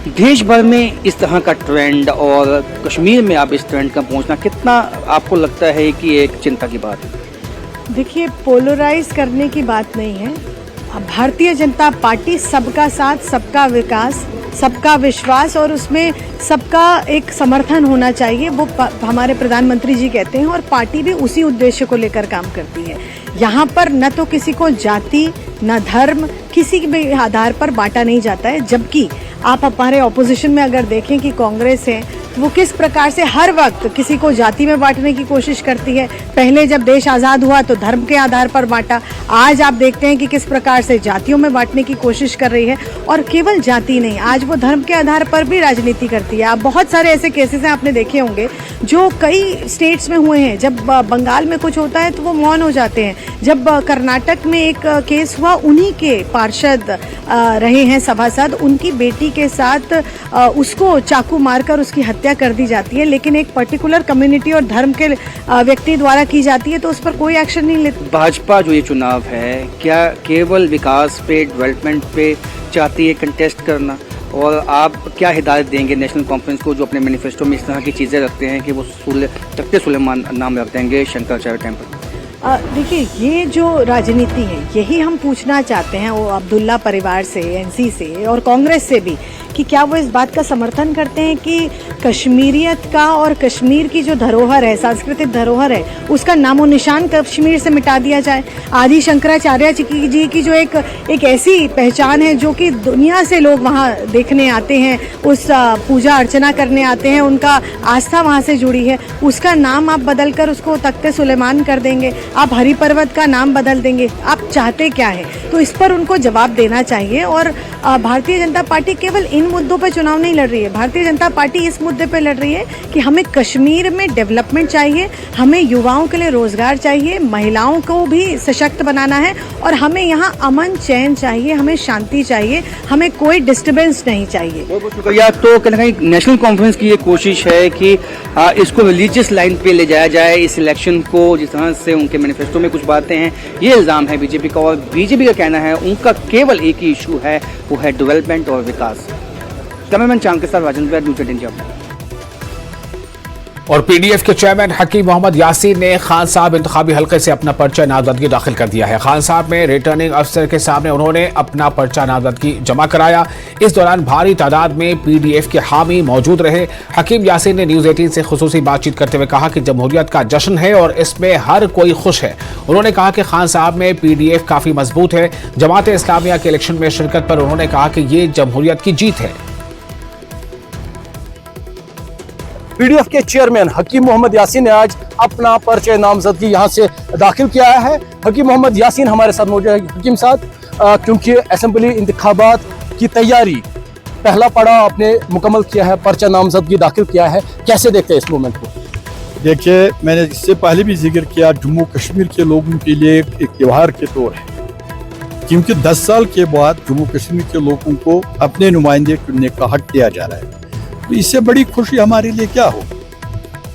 देश भर में इस तरह का ट्रेंड और कश्मीर में आप इस ट्रेंड का पहुंचना, कितना आपको लगता है कि एक चिंता की बात है? देखिए, पोलराइज करने की बात नहीं है। भारतीय जनता पार्टी सबका साथ, सबका विकास, सबका विश्वास और उसमें सबका एक समर्थन होना चाहिए, वो हमारे प्रधानमंत्री जी कहते हैं और पार्टी भी उसी उद्देश्य को लेकर काम करती है। यहाँ पर न तो किसी को जाति न धर्म किसी भी आधार पर बांटा नहीं जाता है, जबकि आप हमारे ऑपोजिशन में अगर देखें कि कांग्रेस है तो वो किस प्रकार से हर वक्त किसी को जाति में बांटने की कोशिश करती है। पहले जब देश आज़ाद हुआ तो धर्म के आधार पर बांटा, आज आप देखते हैं कि किस प्रकार से जातियों में बांटने की कोशिश कर रही है। और केवल जाति नहीं, आज वो धर्म के आधार पर भी राजनीति करती है। आप बहुत सारे ऐसे केसेस हैं, आपने देखे होंगे, जो कई स्टेट्स में हुए हैं। जब बंगाल में कुछ होता है तो वो मौन हो जाते हैं। जब कर्नाटक में एक केस हुआ, उन्हीं के पार्षद रहे हैं सभासद, उनकी बेटी के साथ उसको चाकू मारकर उसकी हत्या कर दी जाती है, लेकिन एक पर्टिकुलर कम्युनिटी और धर्म के व्यक्ति द्वारा की जाती है तो उस पर कोई एक्शन नहीं लेती। भाजपा जो ये चुनाव है, क्या केवल विकास पे, डेवलपमेंट पे चाहती है कंटेस्ट करना? और आप क्या हिदायत देंगे नेशनल कॉन्फ्रेंस को, जो अपने मैनिफेस्टो में इस तरह की चीज़ें रखते हैं कि वो तख्ते सुलेमान नाम रख देंगे शंकराचार्य टेम्पल? देखिए, ये जो राजनीति है यही हम पूछना चाहते हैं वो अब्दुल्ला परिवार से, एनसी से और कांग्रेस से भी, कि क्या वो इस बात का समर्थन करते हैं कि कश्मीरियत का और कश्मीर की जो धरोहर है, सांस्कृतिक धरोहर है, उसका नामो निशान कश्मीर से मिटा दिया जाए। आदि शंकराचार्य जी की जो एक ऐसी पहचान है जो कि दुनिया से लोग वहाँ देखने आते हैं, उस पूजा अर्चना करने आते हैं, उनका आस्था वहाँ से जुड़ी है, उसका नाम आप बदल कर उसको तख्ते सुलेमान कर देंगे, आप हरी पर्वत का नाम बदल देंगे। आप चाहते क्या है? तो इस पर उनको जवाब देना चाहिए। और भारतीय जनता पार्टी केवल इन मुद्दों पर चुनाव नहीं लड़ रही है। भारतीय जनता पार्टी इस मुद्दे पर लड़ रही है कि हमें कश्मीर में डेवलपमेंट चाहिए, हमें युवाओं के लिए रोजगार चाहिए, महिलाओं को भी सशक्त बनाना है और हमें यहाँ अमन चैन चाहिए, हमें शांति चाहिए, हमें कोई डिस्टर्बेंस नहीं चाहिए। बहुत बहुत शुक्रिया। तो कहीं ना कहीं नेशनल कॉन्फ्रेंस की ये कोशिश है कि इसको रिलीजियस लाइन पे ले जाया जाए, इस इलेक्शन को, जिस तरह से उनके मैनिफेस्टो में कुछ बातें हैं, ये इल्ज़ाम है बीजेपी का। और बीजेपी का कहना है उनका केवल एक ही इशू है, वो है डेवलपमेंट और विकास। कैमरामैन चांद के साथ राजेंद्र, न्यूज़ 18 पंजाब। और पीडीएफ के चेयरमैन हकीम मोहम्मद यासीन ने खान साहब इंतखाबी हलके से अपना पर्चा नामजदगी दाखिल कर दिया है। खान साहब में रिटर्निंग अफसर के सामने उन्होंने अपना पर्चा नामजदगी जमा कराया। इस दौरान भारी तादाद में पीडीएफ के हामी मौजूद रहे। हकीम यासीन ने न्यूज़ 18 से खुसूसी बातचीत करते हुए कहा कि जमहूरियत का जश्न है और इसमें हर कोई खुश है। उन्होंने कहा कि खान साहब में पीडीएफ काफी मजबूत है। जमात इस्लामिया के इलेक्शन में शिरकत पर उन्होंने कहा कि ये जमहूरियत की जीत है। पीडीएफ के चेयरमैन हकीम मोहम्मद यासीन ने आज अपना पर्चा नामजदगी यहां से दाखिल किया है। हकीम मोहम्मद यासीन हमारे साथ मौजूद है। हकीम साहब, क्योंकि असेंबली इंतखाबात की तैयारी पहला पड़ाव आपने मुकम्मल किया है, पर्चा नामजदगी दाखिल किया है, कैसे देखते हैं इस मूवमेंट को? देखिए, मैंने इससे पहले भी जिक्र किया, जम्मू कश्मीर के लोगों के लिए एक त्यौहार के तौर है, क्योंकि 10 साल के बाद जम्मू कश्मीर के लोगों को अपने नुमाइंदे चुनने का हक दिया जा रहा है। तो इससे बड़ी खुशी हमारे लिए क्या हो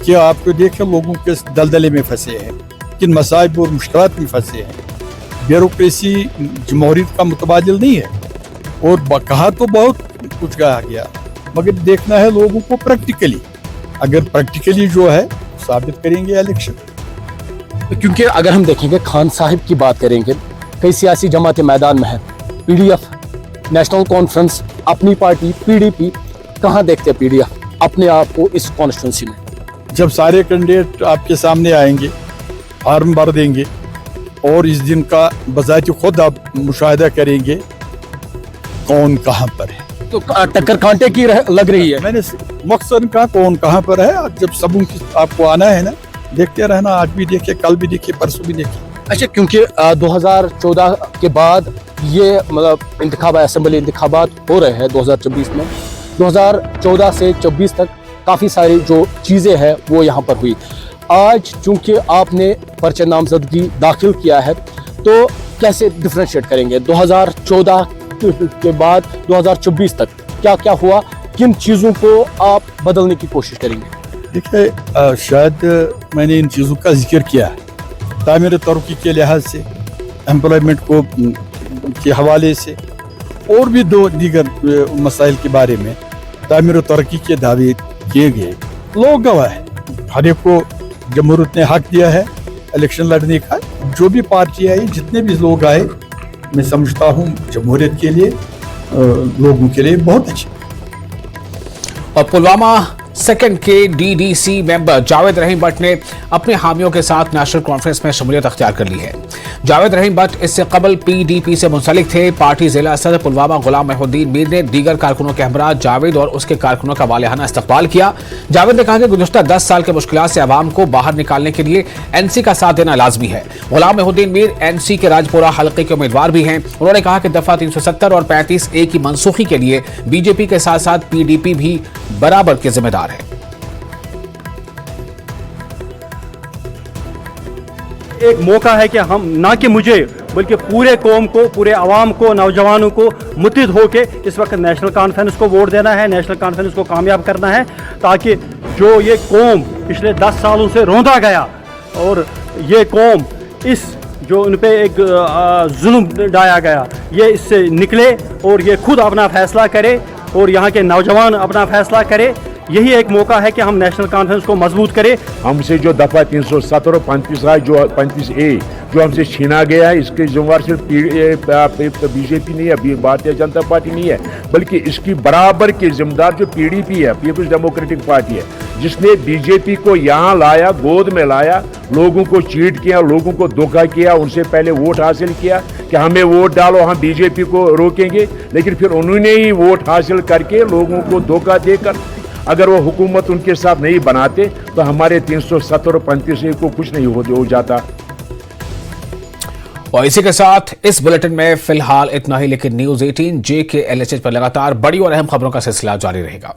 कि आपको देखें, लोगों के दलदले में फंसे हैं, किन मसाइब और मुश्किलात में फंसे हैं। ब्यूरोक्रेसी जमहूरियत का मुतबादिल नहीं है और कहा तो बहुत कुछ कहा गया, मगर देखना है लोगों को प्रैक्टिकली। अगर प्रैक्टिकली जो है साबित करेंगे इलेक्शन। क्योंकि अगर हम देखेंगे, खान साहिब की बात करेंगे, कई सियासी जमातें मैदान में है, पीडीएफ, नेशनल कॉन्फ्रेंस, अपनी पार्टी पीडीपी, कहाँ देखते हैं पीडीएफ अपने आप को इस कॉन्स्टिट्यूंसी में? जब सारे कैंडिडेट आपके सामने आएंगे, फॉर्म भर देंगे और इस दिन का बजाते खुद आप मुशाहिदा करेंगे कौन कहाँ पर है। तो टक्कर कांटे की लग रही है। मैंने मकसद का कौन कहाँ पर है, जब सबों की आपको आना है ना, देखते रहना, आज भी देखिए, कल भी देखिए, परसों भी देखिए। अच्छा, क्योंकि 2014 के बाद ये मतलब इंतखाबा, असेंबली इंतखाबात हो रहे हैं 2024 में, 2014 से 24 तक काफ़ी सारी जो चीज़ें हैं वो यहाँ पर हुई। आज चूंकि आपने पर्चा नामजदगी दाखिल किया है, तो कैसे डिफ्रेंशिएट करेंगे 2014 के बाद 2024 तक क्या क्या हुआ, किन चीज़ों को आप बदलने की कोशिश करेंगे? देखिए, शायद मैंने इन चीज़ों का जिक्र किया है, तामीर तरक्की के लिहाज से, एम्प्लॉयमेंट को के हवाले से, और भी दो दीगर मसाइल के बारे में तामीर तरक्की के दावे किए गए। लोग गवाह है, हर एक को जमहूरियत ने हक दिया है इलेक्शन लड़ने का। जो भी पार्टी आई, जितने भी लोग आए, मैं समझता हूँ जमहूरियत के लिए, लोगों के लिए बहुत अच्छी। और पुलवामा सेकंड के डीडीसी मेंबर जावेद रहीम भट्ट ने अपने हामियों के साथ नेशनल कॉन्फ्रेंस में शमूलियत अख्तियार कर ली है। जावेद रहीम भट्ट इससे कबल पीडीपी से मुंसलिक थे। पार्टी जिला सदर पुलवामा गुलाम मेहुद्दीन मीर ने दीगर कारकुनों के हमरा जावेद और उसके कारकुनों का वालिहाना इस्तकबाल किया। जावेद ने कहा कि गुज़श्ता 10 साल के मुश्किलात से आवाम को बाहर निकालने के लिए एनसी का साथ देना लाजमी है। गुलाम मेहुद्दीन मीर एनसी के राजपुरा हल्के के उम्मीदवार भी हैं। उन्होंने कहा कि दफा 370 और 35A की मनसूखी के लिए बीजेपी के साथ साथ पीडीपी भी बराबर के जिम्मेदार है। एक मौका है कि हम, ना कि मुझे बल्कि पूरे कौम को, पूरे आवाम को, नौजवानों को मुत्तहिद होके इस वक्त नेशनल कॉन्फ्रेंस को वोट देना है, नेशनल कॉन्फ्रेंस को कामयाब करना है, ताकि जो ये कौम पिछले 10 सालों से रौंदा गया और ये कौम इस जो उन पे एक जुल्म डाया गया, ये इससे निकले और ये खुद अपना फैसला करे और यहाँ के नौजवान अपना फैसला करे। यही एक मौका है कि हम नेशनल कॉन्फ्रेंस को मजबूत करें। हमसे जो दफा 370 और 35A जो हमसे छीना गया है, इसके जिम्मेवार सिर्फ बीजेपी नहीं है, भारतीय जनता पार्टी नहीं है, बल्कि इसकी बराबर के जिम्मेदार जो पीडीपी है, पीपल्स डेमोक्रेटिक पार्टी है, जिसने बीजेपी को यहाँ लाया, गोद में लाया, लोगों को चीट किया, लोगों को धोखा किया, उनसे पहले वोट हासिल किया कि हमें वोट डालो, हम बीजेपी को रोकेंगे, लेकिन फिर उन्होंने ही वोट हासिल करके लोगों को धोखा देकर अगर वो हुकूमत उनके साथ नहीं बनाते तो हमारे 370 और 35A को कुछ नहीं हो जाता। और इसी के साथ इस बुलेटिन में फिलहाल इतना ही, लेकिन न्यूज़ 18 JK LHH पर लगातार बड़ी और अहम खबरों का सिलसिला जारी रहेगा।